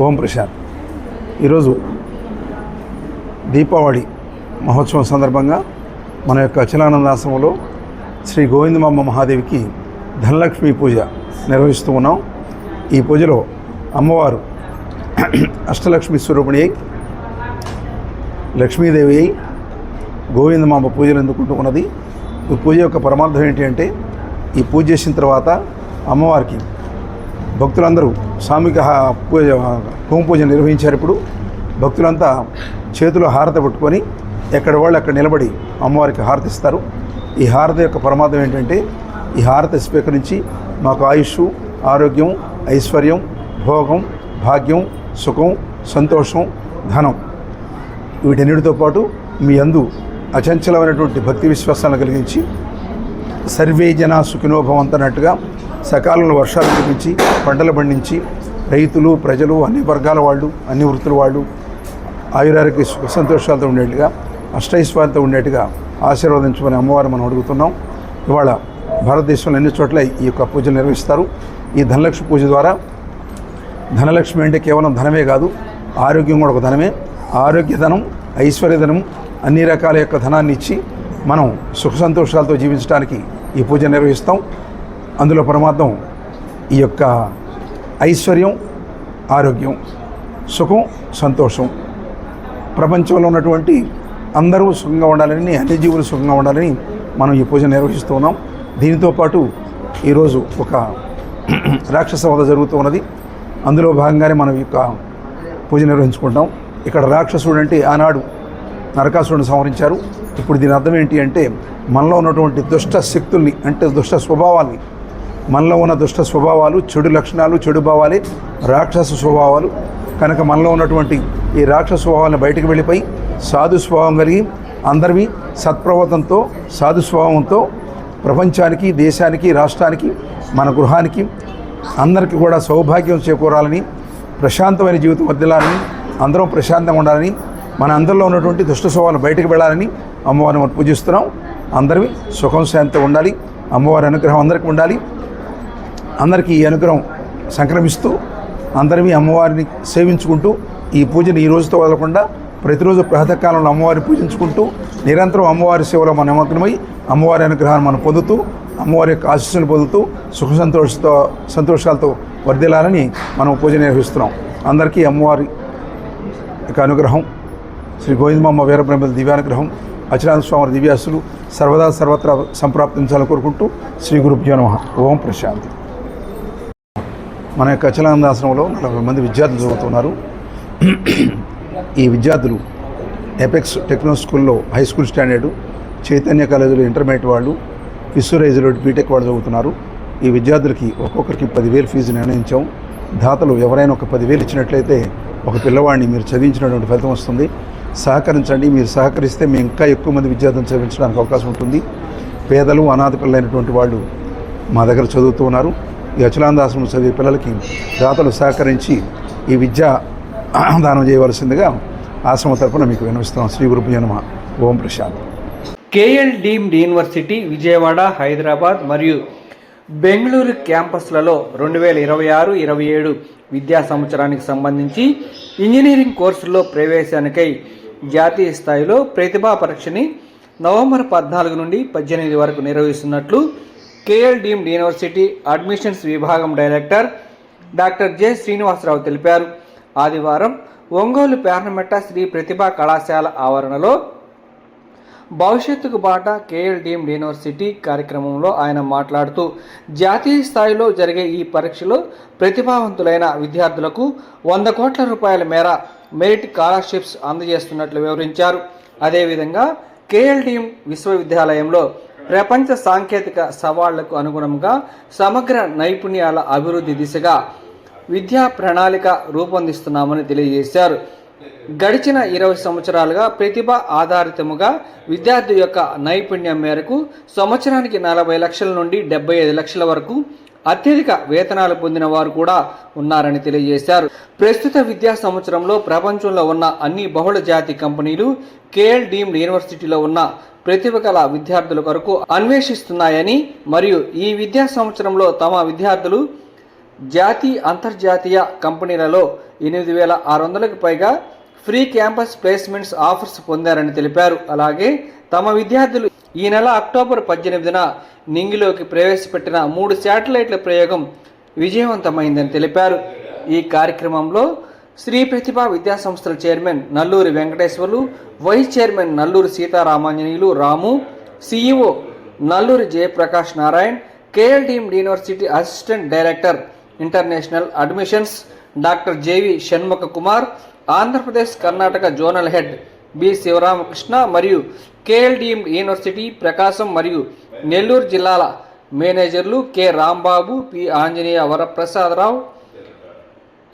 ఓం ప్రశాంత్. ఈరోజు దీపావళి మహోత్సవం సందర్భంగా మన యొక్క అచలానందాశ్రమంలో శ్రీ గోవిందమాంబ మహాదేవికి ధనలక్ష్మి పూజ నిర్వహిస్తూ ఉన్నాం. ఈ పూజలో అమ్మవారు అష్టలక్ష్మి స్వరూపిణి అయి లక్ష్మీదేవి అయి గోవిందమాంబ పూజలు అందుకుంటూ ఉన్నది. ఈ పూజ యొక్క పరమార్థం ఏంటి అంటే, ఈ పూజ చేసిన తర్వాత అమ్మవారికి భక్తులందరూ సామూహిక పూజ హోమ పూజ నిర్వహించారు. ఇప్పుడు భక్తులంతా చేతిలో హారతి పట్టుకొని ఎక్కడ వాళ్ళు అక్కడ నిలబడి అమ్మవారికి హారతి ఇస్తారు. ఈ హారతి యొక్క పరమార్థం ఏంటంటే, ఈ హారతి స్వీకరించి మాకు ఆయుష్, ఆరోగ్యం, ఐశ్వర్యం, భోగం, భాగ్యం, సుఖం, సంతోషం, ధనం వీటన్నిటితో పాటు మీ యందు అచంచలమైనటువంటి భక్తి విశ్వాసాలను కలిగించి సర్వే జన సుఖినో భవంతన్నట్టుగా సకాలంలో వర్షాలు కురిపించి పంటలు పండించి రైతులు, ప్రజలు, అన్ని వర్గాల వాళ్ళు, అన్ని వృత్తుల వాళ్ళు ఆయురారోగ్య సుఖ సంతోషాలతో ఉండేట్టుగా, అష్టైశ్వర్యంతో ఉండేట్టుగా ఆశీర్వదించమని అమ్మవారు మనం అడుగుతున్నాం. ఇవాళ భారతదేశంలో అన్ని చోట్ల ఈ యొక్క పూజలు నిర్వహిస్తారు. ఈ ధనలక్ష్మి పూజ ద్వారా, ధనలక్ష్మి అంటే కేవలం ధనమే కాదు, ఆరోగ్యం కూడా ఒక ధనమే. ఆరోగ్య ధనం, ఐశ్వర్యధనం, అన్ని రకాల యొక్క ధనాన్ని ఇచ్చి మనం సుఖ సంతోషాలతో జీవించడానికి ఈ పూజ నిర్వహిస్తాం. అందులో పరమార్థం ఈ యొక్క ఐశ్వర్యం, ఆరోగ్యం, సుఖం, సంతోషం, ప్రపంచంలో ఉన్నటువంటి అందరూ సుఖంగా ఉండాలని, అన్ని జీవులు సుఖంగా ఉండాలని మనం ఈ పూజ నిర్వహిస్తూ ఉన్నాం. దీనితో పాటు ఈరోజు ఒక రాక్షస వధ జరుగుతూ ఉన్నది. అందులో భాగంగానే మనం ఈ యొక్క పూజ నిర్వహించుకుంటాం. ఇక్కడ రాక్షసుడు అంటే ఆనాడు నరకాసురుడిని సంహరించారు. ఇప్పుడు దీని అర్థం ఏంటి అంటే, మనలో ఉన్నటువంటి దుష్ట శక్తుల్ని, అంటే దుష్ట స్వభావాల్ని, మనలో ఉన్న దుష్ట స్వభావాలు, చెడు లక్షణాలు, చెడు భావాలే రాక్షస స్వభావాలు. కనుక మనలో ఉన్నటువంటి ఈ రాక్షస స్వభావాలను బయటకు వెళ్ళిపోయి సాధు స్వభావం కలిగి అందరివి సత్ప్రవర్తనతో, సాధు స్వభావంతో ప్రపంచానికి, దేశానికి, రాష్ట్రానికి, మన గృహానికి అందరికీ కూడా సౌభాగ్యం చేకూరాలని, ప్రశాంతమైన జీవితం వర్ధిల్లాలని, అందరం ప్రశాంతంగా ఉండాలని, మన అందరిలో ఉన్నటువంటి దుష్ట స్వభావాలు బయటకు వెళ్ళాలని అమ్మవారిని మనం పూజిస్తున్నాం. అందరివి సుఖం శాంతితో ఉండాలి, అమ్మవారి అనుగ్రహం అందరికీ ఉండాలి. అందరికీ ఈ అనుగ్రహం సంక్రమిస్తూ అందరివి అమ్మవారిని సేవించుకుంటూ ఈ పూజను ఈ రోజుతో వదలకుండా ప్రతిరోజు ప్రాతకాలంలో అమ్మవారిని పూజించుకుంటూ నిరంతరం అమ్మవారి సేవలో మనం నిమగ్నమై అమ్మవారి అనుగ్రహాన్ని మనం పొందుతూ, అమ్మవారి యొక్క ఆశీస్సులు పొందుతూ సుఖ సంతోషాలతో వర్ధిల్లాలని మనం పూజ నిర్వహిస్తున్నాం. అందరికీ అమ్మవారి యొక్క అనుగ్రహం, శ్రీ గోవిందమాంబ వీరబ్రహ్మల దివ్యానుగ్రహం, అచలానంద స్వామి దివ్యాసులు సర్వదా సర్వత్రా సంప్రాప్తించాలని కోరుకుంటూ శ్రీ గురుభ్యో నమః. ఓం ప్రశాంతి. మన యొక్క అచలానందాశ్రమంలో 40 మంది విద్యార్థులు చదువుతున్నారు. ఈ విద్యార్థులు ఎపెక్స్ టెక్నో స్కూల్లో హై స్కూల్ స్టాండర్డు, చైతన్య కాలేజీలో ఇంటర్మీడియట్ వాళ్ళు, విశ్వరైజ్లో బీటెక్ వాళ్ళు చదువుతున్నారు. ఈ విద్యార్థులకి ఒక్కొక్కరికి 10,000 ఫీజు నిర్ణయించాం. దాతలు ఎవరైనా ఒక 10,000 ఇచ్చినట్లయితే ఒక పిల్లవాడిని మీరు చదివించినటువంటి ఫలితం వస్తుంది. సహకరించండి. మీరు సహకరిస్తే మేము ఇంకా ఎక్కువ మంది విద్యార్థులను చదివించడానికి అవకాశం ఉంటుంది. పేదలు, అనాథ పిల్లలైనటువంటి వాళ్ళు మా దగ్గర చదువుతూ ఉన్నారు. ఈ అచలానందాశ్రమం చదివే పిల్లలకి దాతలు సహకరించి ఈ విద్యా దానం చేయవలసిందిగా ఆశ్రమం తరఫున మీకు విన్నవిస్తున్నాం. శ్రీ గురుభ్యో నమః. ఓం Prashant. KL deemed university Vijayawada, Hyderabad మరియు బెంగళూరు క్యాంపస్లలో 2026-27 విద్యా సంవత్సరానికి సంబంధించి ఇంజనీరింగ్ కోర్సుల్లో ప్రవేశానికై జాతీయ స్థాయిలో ప్రతిభా పరీక్షని నవంబర్ 14 నుండి 18 వరకు నిర్వహిస్తున్నట్లు కేఎల్ డీమ్డ్ యూనివర్సిటీ అడ్మిషన్స్ విభాగం డైరెక్టర్ డాక్టర్ జె శ్రీనివాసరావు తెలిపారు. ఆదివారం ఒంగోలు పేర్నమెట్ట శ్రీ ప్రతిభా కళాశాల ఆవరణలో భవిష్యత్తుకు బాట కేఎల్ డీమ్డ్ యూనివర్సిటీ కార్యక్రమంలో ఆయన మాట్లాడుతూ, జాతీయ స్థాయిలో జరిగే ఈ పరీక్షలో ప్రతిభావంతులైన విద్యార్థులకు 100 కోట్ల రూపాయల మేర మెరిట్ స్కాలర్షిప్స్ అందజేస్తున్నట్లు వివరించారు. అదేవిధంగా కేఎల్ డీమ్డ్ విశ్వవిద్యాలయంలో ప్రపంచ సాంకేతిక సవాళ్లకు అనుగుణంగా సమగ్ర నైపుణ్యాల అభివృద్ధి దిశగా విద్యా ప్రణాళిక రూపొందిస్తున్నామని తెలియజేశారు. గడిచిన 20 సంవత్సరాలుగా ప్రతిభ ఆధారితముగా విద్యార్థి యొక్క నైపుణ్యం మేరకు సంవత్సరానికి 40 లక్షల నుండి 75 లక్షల వరకు అత్యధిక వేతనాలు పొందిన వారు కూడా ఉన్నారని తెలియజేశారు. ప్రస్తుత విద్యా సంవత్సరంలో ప్రపంచంలో ఉన్న అన్ని బహుళ జాతి కంపెనీలు కేఎల్ డీమ్డ్ యూనివర్సిటీలో ఉన్న ప్రతిభ గల విద్యార్థుల కొరకు అన్వేషిస్తున్నాయని, మరియు ఈ విద్యా సంవత్సరంలో తమ విద్యార్థులు జాతీయ అంతర్జాతీయ కంపెనీలలో 8,600కు పైగా ఫ్రీ క్యాంపస్ ప్లేస్మెంట్స్ ఆఫర్స్ పొందారని తెలిపారు. అలాగే తమ విద్యార్థులు ఈ నెల అక్టోబర్ 18న నింగిలోకి ప్రవేశపెట్టిన 3 శాటిలైట్ల ప్రయోగం విజయవంతమైందని తెలిపారు. ఈ కార్యక్రమంలో శ్రీ ప్రతిభ విద్యాసంస్థల chairman Nalluri Venkateswarlu, vice chairman Nalluri Seetharamanjaneyulu Ramu, CEO Nalluri Jayaprakash Narayan, KLDM university assistant director international admissions doctor JV Shanmukha Kumar, Andhra Pradesh Karnataka zonal head B Sivaramakrishna మరియు కేఎల్డీఎం యూనివర్సిటీ ప్రకాశం మరియు నెల్లూరు జిల్లాల మేనేజర్లు K Rambabu, P Anjaneya Varaprasadarao,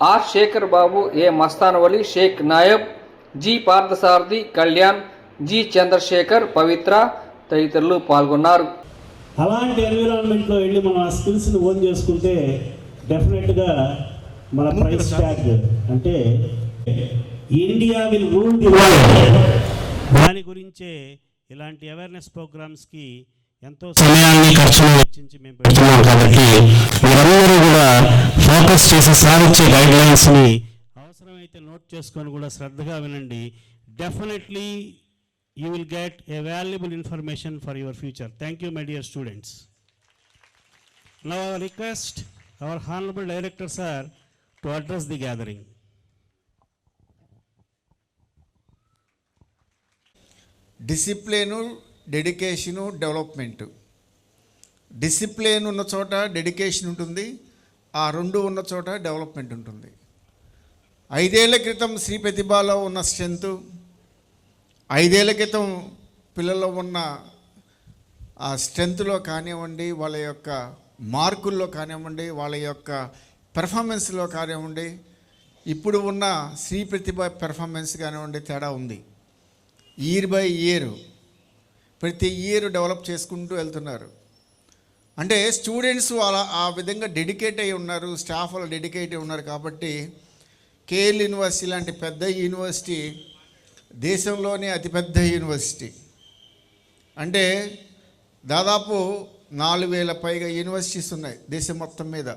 R Sekhar Babu, A Mastanavali, Sheikh Nayab, G Parthasarathi, Kalyan, G Chandrasekhar, Pavitra తదితరులు పాల్గొన్నారు. అలాంటి ఎన్విరాన్మెంట్లో వెళ్ళి మనం ఆ స్కిల్స్ని ఓన్ చేసుకుంటే డెఫినెట్గా మన ప్రైస్ ట్యాగ్ అంటే India will rule the world దాని గురించే ఇలాంటి అవేర్నెస్ ప్రోగ్రామ్స్కి ఎంతో సమయాన్ని ఖర్చును వెచ్చించి మేము పెడుతున్నాం. కాబట్టి మీరందరూ కూడా ఫోకస్ చేసి సాధించే గైడ్లైన్స్ని అవసరమైతే నోట్ చేసుకొని కూడా శ్రద్ధగా వినండి. Definitely you will get a valuable information for your future. Thank you, my dear students. Now I request our Honorable Director Sir to address the gathering. Discipline, dedication, development. Discipline ఉన్న చోట dedication ఉంటుంది, ఆ రెండు ఉన్న చోట development ఉంటుంది. 5 ఏళ్ల క్రితం శ్రీ ప్రతిభలో ఉన్న స్ట్రెంత్, 5 ఏళ్ల క్రితం పిల్లల్లో ఉన్న ఆ స్ట్రెంత్లో కానివ్వండి, వాళ్ళ యొక్క మార్కుల్లో కానివ్వండి, వాళ్ళ యొక్క పెర్ఫార్మెన్స్లో కానివ్వండి, ఇప్పుడు ఉన్న శ్రీ ప్రతిభ పెర్ఫార్మెన్స్ కానివ్వండి తేడా ఉంది. ఇయర్ బై ఇయర్ ప్రతి ఇయర్ డెవలప్ చేసుకుంటూ వెళ్తున్నారు. అంటే స్టూడెంట్స్ అలా ఆ విధంగా డెడికేట్ అయి ఉన్నారు, స్టాఫ్ వాళ్ళు డెడికేట్ అయి ఉన్నారు. కాబట్టి కేఎల్ యూనివర్సిటీ లాంటి పెద్ద యూనివర్సిటీ దేశంలోనే అతిపెద్ద యూనివర్సిటీ. అంటే దాదాపు 4,000 పైగా యూనివర్సిటీస్ ఉన్నాయి దేశం మొత్తం మీద.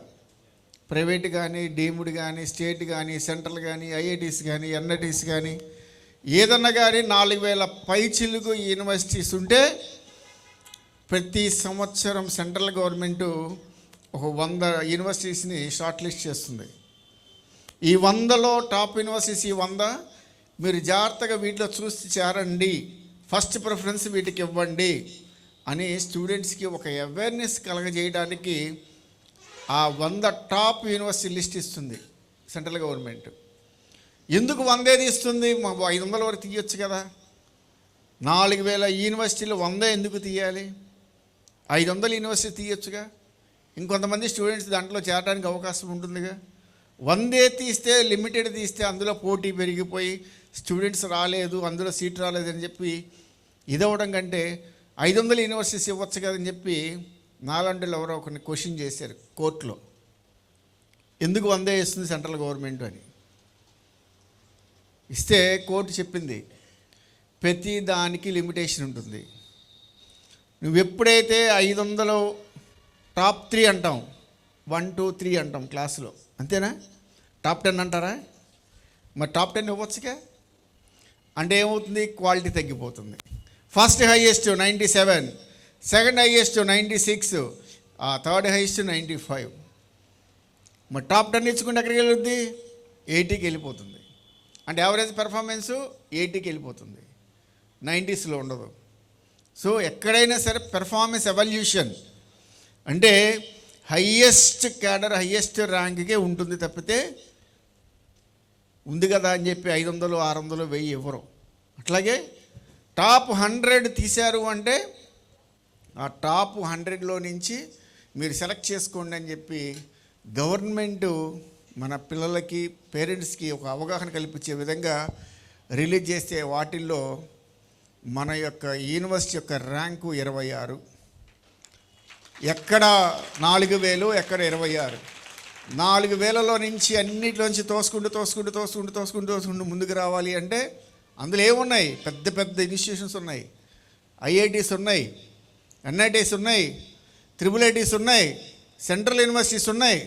ప్రైవేట్ కానీ, డీమ్డ్ కానీ, స్టేట్ కానీ, సెంట్రల్ కానీ, ఐఐటీస్ కానీ, ఎన్ఐటీస్ కానీ, ఏదన్నా కానీ 4,000 పైచిలుగు యూనివర్సిటీస్ ఉంటే ప్రతి సంవత్సరం సెంట్రల్ గవర్నమెంటు ఒక 100 యూనివర్సిటీస్ని షార్ట్ లిస్ట్ చేస్తుంది. ఈ 100లో టాప్ యూనివర్సిటీస్ ఈ 100 మీరు జాగ్రత్తగా వీటిలో చూసి చేరండి, ఫస్ట్ ప్రిఫరెన్స్ వీటికి ఇవ్వండి అని స్టూడెంట్స్కి ఒక అవేర్నెస్ కలగజేయడానికి ఆ 100 టాప్ యూనివర్సిటీ లిస్ట్ ఇస్తుంది సెంట్రల్ గవర్నమెంట్. ఎందుకు 100 ఇస్తుంది? 500 వరకు తీయొచ్చు కదా. 4,000 యూనివర్సిటీలు 100 ఎందుకు తీయాలి? 500 యూనివర్సిటీ తీయొచ్చుగా. ఇంకొంతమంది స్టూడెంట్స్ దాంట్లో చేరడానికి అవకాశం ఉంటుందిగా. 100 తీస్తే, లిమిటెడ్ తీస్తే అందులో పోటీ పెరిగిపోయి స్టూడెంట్స్ రాలేదు, అందులో సీట్ రాలేదని చెప్పి ఇదవడం కంటే 500 యూనివర్సిటీస్ ఇవ్వచ్చు కదని చెప్పి నాలంటే ఎవరో కొన్ని క్వశ్చన్ చేశారు కోర్టులో. ఎందుకు 100 ఇస్తుంది సెంట్రల్ గవర్నమెంట్ అని. ఇస్తే కోర్టు చెప్పింది ప్రతి దానికి లిమిటేషన్ ఉంటుంది. నువ్వు ఎప్పుడైతే 500లో టాప్ 3 అంటాం, 1, 2, 3 అంటాం క్లాసులో, అంతేనా? టాప్ 10 అంటారా? మరి టాప్ 10 ఇవ్వచ్చుగా. అంటే ఏమవుతుంది? క్వాలిటీ తగ్గిపోతుంది. First highest 97, second highest 96, third highest 95. మరి టాప్ 10 ఇచ్చుకుంటే ఎక్కడికి వెళ్ళుద్ది? 80కి వెళ్ళిపోతుంది. అంటే యావరేజ్ పెర్ఫార్మెన్సు 80కి వెళ్ళిపోతుంది, 90స్లో ఉండదు. సో ఎక్కడైనా సరే పెర్ఫార్మెన్స్ ఎవల్యూషన్ అంటే హయ్యెస్ట్ క్యాడర్, హయ్యెస్ట్ ర్యాంక్కే ఉంటుంది తప్పితే ఉంది కదా అని చెప్పి 500, 600, 1000 ఇవ్వరు. అట్లాగే టాప్ 100 తీశారు అంటే ఆ టాప్ 100లో నుంచి మీరు సెలెక్ట్ చేసుకోండి అని చెప్పి గవర్నమెంటు మన పిల్లలకి, పేరెంట్స్కి ఒక అవగాహన కల్పించే విధంగా రిలీజ్ చేసే వాటిల్లో మన యొక్క యూనివర్సిటీ యొక్క ర్యాంకు 26. ఎక్కడ 4,000, ఎక్కడ 26. 4,000లో నుంచి అన్నిటిలోంచి తోసుకుంటూ ముందుకు రావాలి అంటే అందులో ఏమున్నాయి? పెద్ద పెద్ద ఇన్స్టిట్యూషన్స్ ఉన్నాయి, ఐఐటీస్ ఉన్నాయి, ఎన్ఐటీస్ ఉన్నాయి, ట్రిపుల్ ఐటీస్ ఉన్నాయి, సెంట్రల్ యూనివర్సిటీస్ ఉన్నాయి.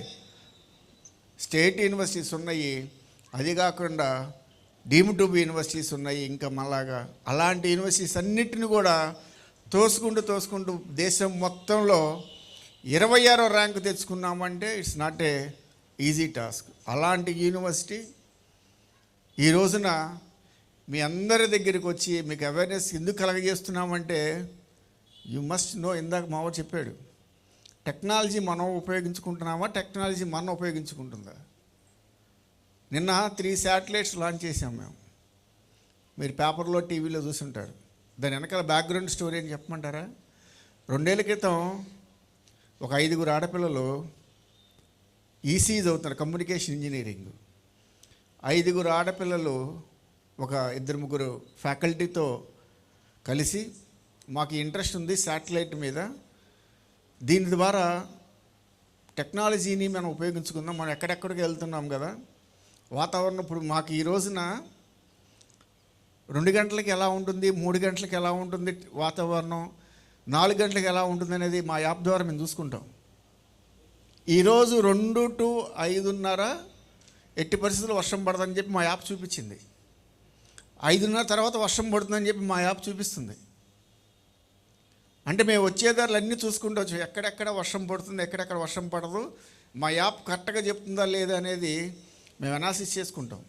స్టేట్ యూనివర్సిటీస్ ఉన్నాయి, అది కాకుండా డీమ్ టు బి యూనివర్సిటీస్ ఉన్నాయి, ఇంకా మళ్ళాగా అలాంటి యూనివర్సిటీస్ అన్నిటిని కూడా తోసుకుంటూ దేశం మొత్తంలో 26వ ర్యాంకు తెచ్చుకున్నామంటే it's not a easy task. అలాంటి యూనివర్సిటీ ఈ రోజున మీ అందరి దగ్గరికి వచ్చి మీకు అవేర్నెస్ ఎందుకు కలగజేస్తున్నామంటే యు మస్ట్ నో. ఇందాక మావ చెప్పాడు, టెక్నాలజీ మనం ఉపయోగించుకుంటున్నామా, టెక్నాలజీ మనం ఉపయోగించుకుంటుందా? నిన్న 3 శాటిలైట్స్ లాంచ్ చేసాం మేము. మీరు పేపర్లో టీవీలో చూసుంటారు. దాని వెనకాల బ్యాక్గ్రౌండ్ స్టోరీ అని చెప్పమంటారా? 2 ఏళ్ల క్రితం ఒక 5 ఆడపిల్లలు ఈసీ చదువుతున్నారు, కమ్యూనికేషన్ ఇంజనీరింగ్. 5 ఆడపిల్లలు ఒక 2-3 ఫ్యాకల్టీతో కలిసి మాకు ఇంట్రెస్ట్ ఉంది శాటిలైట్ మీద, దీని ద్వారా టెక్నాలజీని మనం ఉపయోగించుకుందాం, మనం ఎక్కడెక్కడికి వెళ్తున్నాం కదా వాతావరణం. ఇప్పుడు మాకు ఈ రోజున 2 గంటలకి ఎలా ఉంటుంది, 3 గంటలకి ఎలా ఉంటుంది వాతావరణం, 4 గంటలకు ఎలా ఉంటుంది అనేది మా యాప్ ద్వారా మేము చూసుకుంటాం. ఈరోజు 2 to 5:30 ఎట్టి పరిస్థితుల్లో వర్షం పడదని చెప్పి మా యాప్ చూపించింది. 5:30 తర్వాత వర్షం పడుతుందని చెప్పి మా యాప్ చూపిస్తుంది. అంటే మేము వచ్చేదారులు అన్నీ చూసుకుంటూ వచ్చాం, ఎక్కడెక్కడ వర్షం పడుతుంది, ఎక్కడెక్కడ వర్షం పడదు, మా యాప్ కరెక్ట్గా చెప్తుందా లేదా అనేది మేము అనాలిసిస్ చేసుకుంటాం.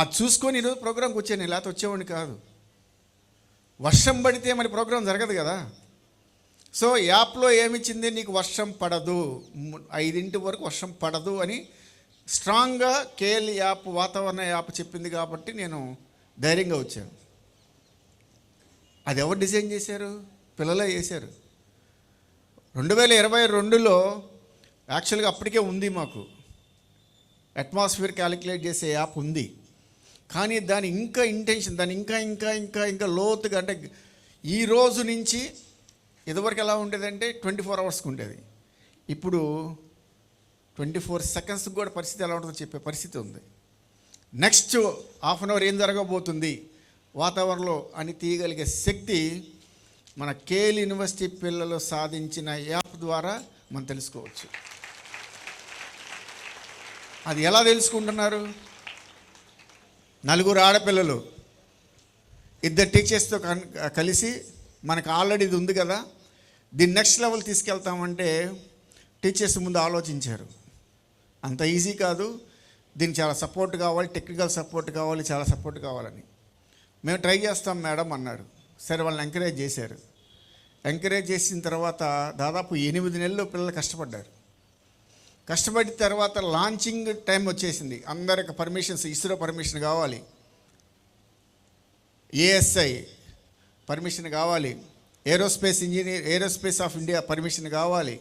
అది చూసుకొని ఈరోజు ప్రోగ్రాంకి వచ్చాను, లేకపోతే వచ్చేవాడిని కాదు. వర్షం పడితే మరి ప్రోగ్రాం జరగదు కదా. సో యాప్లో ఏమిచ్చింది, నీకు వర్షం పడదు, 5 వరకు వర్షం పడదు అని స్ట్రాంగ్గా కేఎల్ యాప్, వాతావరణ యాప్ చెప్పింది కాబట్టి నేను ధైర్యంగా వచ్చాను. అది ఎవరు డిజైన్ చేశారు? పిల్లలే చేశారు. 2022లో యాక్చువల్గా అప్పటికే ఉంది, మాకు అట్మాస్ఫియర్ క్యాలిక్యులేట్ చేసే యాప్ ఉంది. కానీ దాని ఇంకా ఇంటెన్షన్, దాని ఇంకా ఇంకా ఇంకా ఇంకా లోతుగా, అంటే ఈ రోజు నుంచి ఇదివరకు ఎలా ఉండేదంటే 24 అవర్స్కి ఉండేది, ఇప్పుడు 24 సెకండ్స్కి కూడా పరిస్థితి ఎలా ఉంటుందో చెప్పే పరిస్థితి ఉంది. నెక్స్ట్ హాఫ్ అన్ అవర్ ఏం జరగబోతుంది వాతావరణంలో అని తీయగలిగే శక్తి మన కేఎల్ యూనివర్సిటీ పిల్లలు సాధించిన యాప్ ద్వారా మనం తెలుసుకోవచ్చు. అది ఎలా తెలుసుకుంటున్నారు? 4 ఆడపిల్లలు 2 టీచర్స్తో కలిసి మనకు ఆల్రెడీ ఇది ఉంది కదా, దీన్ని నెక్స్ట్ లెవెల్ తీసుకెళ్తామంటే టీచర్స్ ముందు ఆలోచించారు. అంత ఈజీ కాదు, దీనికి చాలా సపోర్ట్ కావాలి, టెక్నికల్ సపోర్ట్ కావాలి, చాలా సపోర్ట్ కావాలని. మేము ట్రై చేస్తాం మేడం అన్నారు. సరే, వాళ్ళని ఎంకరేజ్ చేశారు. ఎంకరేజ్ చేసిన తర్వాత దాదాపు 8 నెలలు పిల్లలు కష్టపడ్డారు. కష్టపడిన తర్వాత లాంచింగ్ టైం వచ్చేసింది. అందరికి పర్మిషన్స్, ఇస్రో పర్మిషన్ కావాలి, ఏఎస్ఐ పర్మిషన్ కావాలి, ఏరోస్పేస్ ఆఫ్ ఇండియా పర్మిషన్ కావాలి.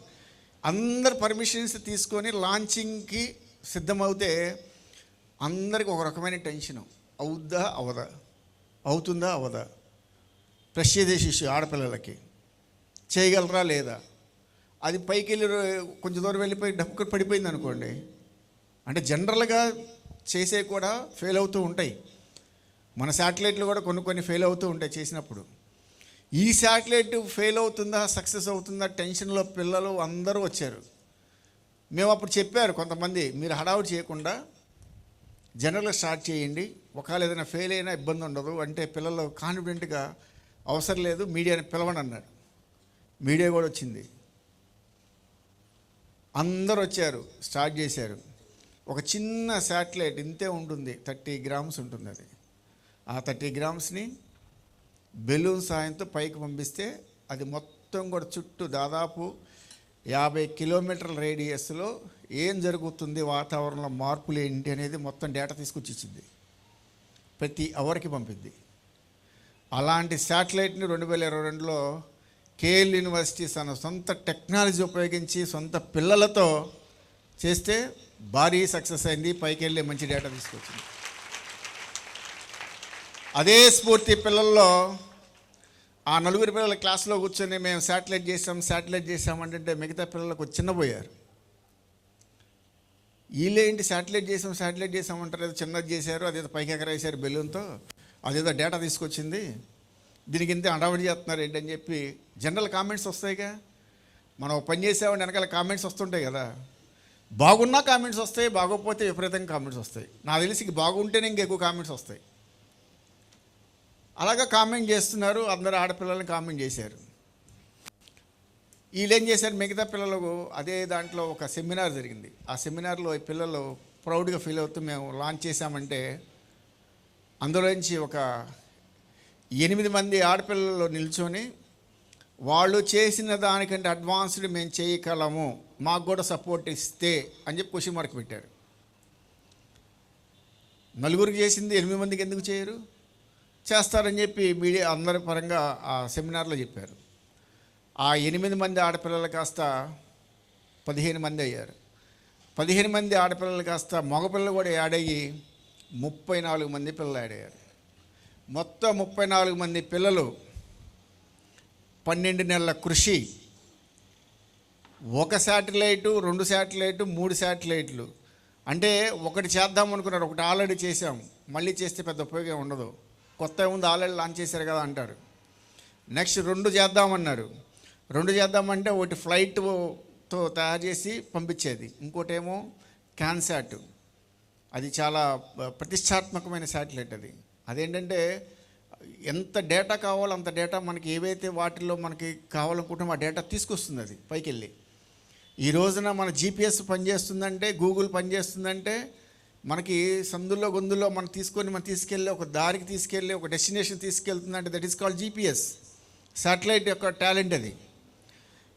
అందరు పర్మిషన్స్ తీసుకొని లాంచింగ్కి సిద్ధమవుతే అందరికి ఒక రకమైన టెన్షను, అవుద్దా అవదా, అవుతుందా అవదా, ప్రెషియస్ ఇష్యూ ఆడపిల్లలకి, చేయగలరా లేదా. అది పైకి వెళ్ళి కొంచెం దూరం వెళ్ళిపోయి డబ్బు పడిపోయింది అనుకోండి, అంటే జనరల్గా చేసే కూడా ఫెయిల్ అవుతూ ఉంటాయి. మన శాటిలైట్లు కూడా కొన్ని ఫెయిల్ అవుతూ ఉంటాయి చేసినప్పుడు. ఈ శాటిలైట్ ఫెయిల్ అవుతుందా సక్సెస్ అవుతుందా టెన్షన్లో పిల్లలు అందరూ వచ్చారు. మేము అప్పుడు చెప్పారు కొంతమంది, మీరు హడావుడి చేయకుండా జనరల్గా స్టార్ట్ చేయండి, ఒకవేళ ఏదైనా ఫెయిల్ అయినా ఇబ్బంది ఉండదు అంటే పిల్లలు కాన్ఫిడెంట్గా అవసరం లేదు, మీడియాని పిలవండి అన్నారు. మీడియా కూడా వచ్చింది, అందరూ వచ్చారు, స్టార్ట్ చేశారు. ఒక చిన్న శాటిలైట్ ఇంతే ఉంటుంది, 30 grams ఉంటుంది. అది ఆ 30 gramsని బెలూన్ సాయంతో పైకి పంపిస్తే అది మొత్తం కూడా చుట్టూ దాదాపు 50 కిలోమీటర్ల రేడియస్లో ఏం జరుగుతుంది, వాతావరణంలో మార్పులు ఏంటి అనేది మొత్తం డేటా తీసుకొచ్చి ఇచ్చింది, ప్రతి అవర్కి పంపిద్ది. అలాంటి శాటిలైట్ని 2022లో కేఎల్ యూనివర్సిటీ తన సొంత టెక్నాలజీ ఉపయోగించి సొంత పిల్లలతో చేస్తే భారీ సక్సెస్ అయింది, పైకి వెళ్ళి మంచి డేటా తీసుకొచ్చింది. అదే స్ఫూర్తి పిల్లల్లో ఆ 4 పిల్లల క్లాస్లో కూర్చొని మేము శాటిలైట్ చేసామంటే మిగతా పిల్లలకు చిన్నపోయారు. వీళ్ళేంటి శాటిలైట్ చేసామంటారు, ఏదో చిన్నది చేశారు, అదేదో పైకి ఎగరేసారు బెలూన్తో, అదేదో డేటా తీసుకొచ్చింది, దీనికి ఇంత అడవడి చేస్తున్నారు ఏంటని చెప్పి జనరల్ కామెంట్స్ వస్తాయిగా. మనం పని చేసామని వెనకాల కామెంట్స్ వస్తుంటాయి కదా. బాగున్నా కామెంట్స్ వస్తాయి, బాగోకపోతే విపరీతంగా కామెంట్స్ వస్తాయి. నాకు తెలిసి బాగుంటేనే ఇంకెక్కువ కామెంట్స్ వస్తాయి. అలాగా కామెంట్ చేస్తున్నారు, అందరూ ఆడపిల్లల్ని కామెంట్ చేశారు. వీళ్ళు ఏం చేశారు, మిగతా పిల్లలకు అదే దాంట్లో ఒక సెమినార్ జరిగింది. ఆ సెమినార్లో ఈ పిల్లలు ప్రౌడ్గా ఫీల్ అవుతూ మేము లాంచ్ చేశామంటే అందులోంచి ఒక 8 మంది ఆడపిల్లలు నిల్చొని వాళ్ళు చేసిన దానికంటే అడ్వాన్స్డ్ మేము చేయగలము, మాకు కూడా సపోర్ట్ ఇస్తే అని చెప్పి క్వశ్చన్ మార్క్ పెట్టారు. నలుగురికి చేసింది 8 మందికి ఎందుకు చేయరు? చేస్తారని చెప్పి మీడియా అందరి పరంగా ఆ సెమినార్లో చెప్పారు. ఆ 8 మంది ఆడపిల్లలు కాస్త 15 మంది అయ్యారు. 15 మంది ఆడపిల్లలు కాస్త మగపిల్లలు కూడా యాడ్ అయ్యి 34 మంది పిల్లలు యాడ్ అయ్యారు. మొత్తం 34 మంది పిల్లలు 12 నెలల కృషి, 1 శాటిలైటు, 2 శాటిలైటు, 3 శాటిలైట్లు. అంటే ఒకటి చేద్దాం అనుకున్నారు, ఒకటి ఆల్రెడీ చేసాం, మళ్ళీ చేస్తే పెద్ద ఉపయోగం ఉండదు, కొత్త ఉంది ఆల్రెడీ లాంచ్ చేశారు కదా అంటారు. నెక్స్ట్ 2 చేద్దామన్నారు. 2 చేద్దామంటే ఒకటి ఫ్లైట్తో తయారు చేసి పంపించేది, ఇంకోటేమో క్యాన్సాట్. అది చాలా ప్రతిష్టాత్మకమైన శాటిలైట్. అదేంటంటే ఎంత డేటా కావాలో అంత డేటా మనకి ఏవైతే వాటిల్లో మనకి కావాలనుకుంటామో ఆ డేటా తీసుకొస్తుంది అది పైకి వెళ్ళి. ఈ రోజున మన జీపీఎస్ పనిచేస్తుందంటే, గూగుల్ పనిచేస్తుందంటే, మనకి సందుల్లో గొంతుల్లో మనం తీసుకెళ్ళి ఒక దారికి తీసుకెళ్ళి ఒక డెస్టినేషన్ తీసుకెళ్తుందంటే that is called GPS. Satellite యొక్క టాలెంట్ అది.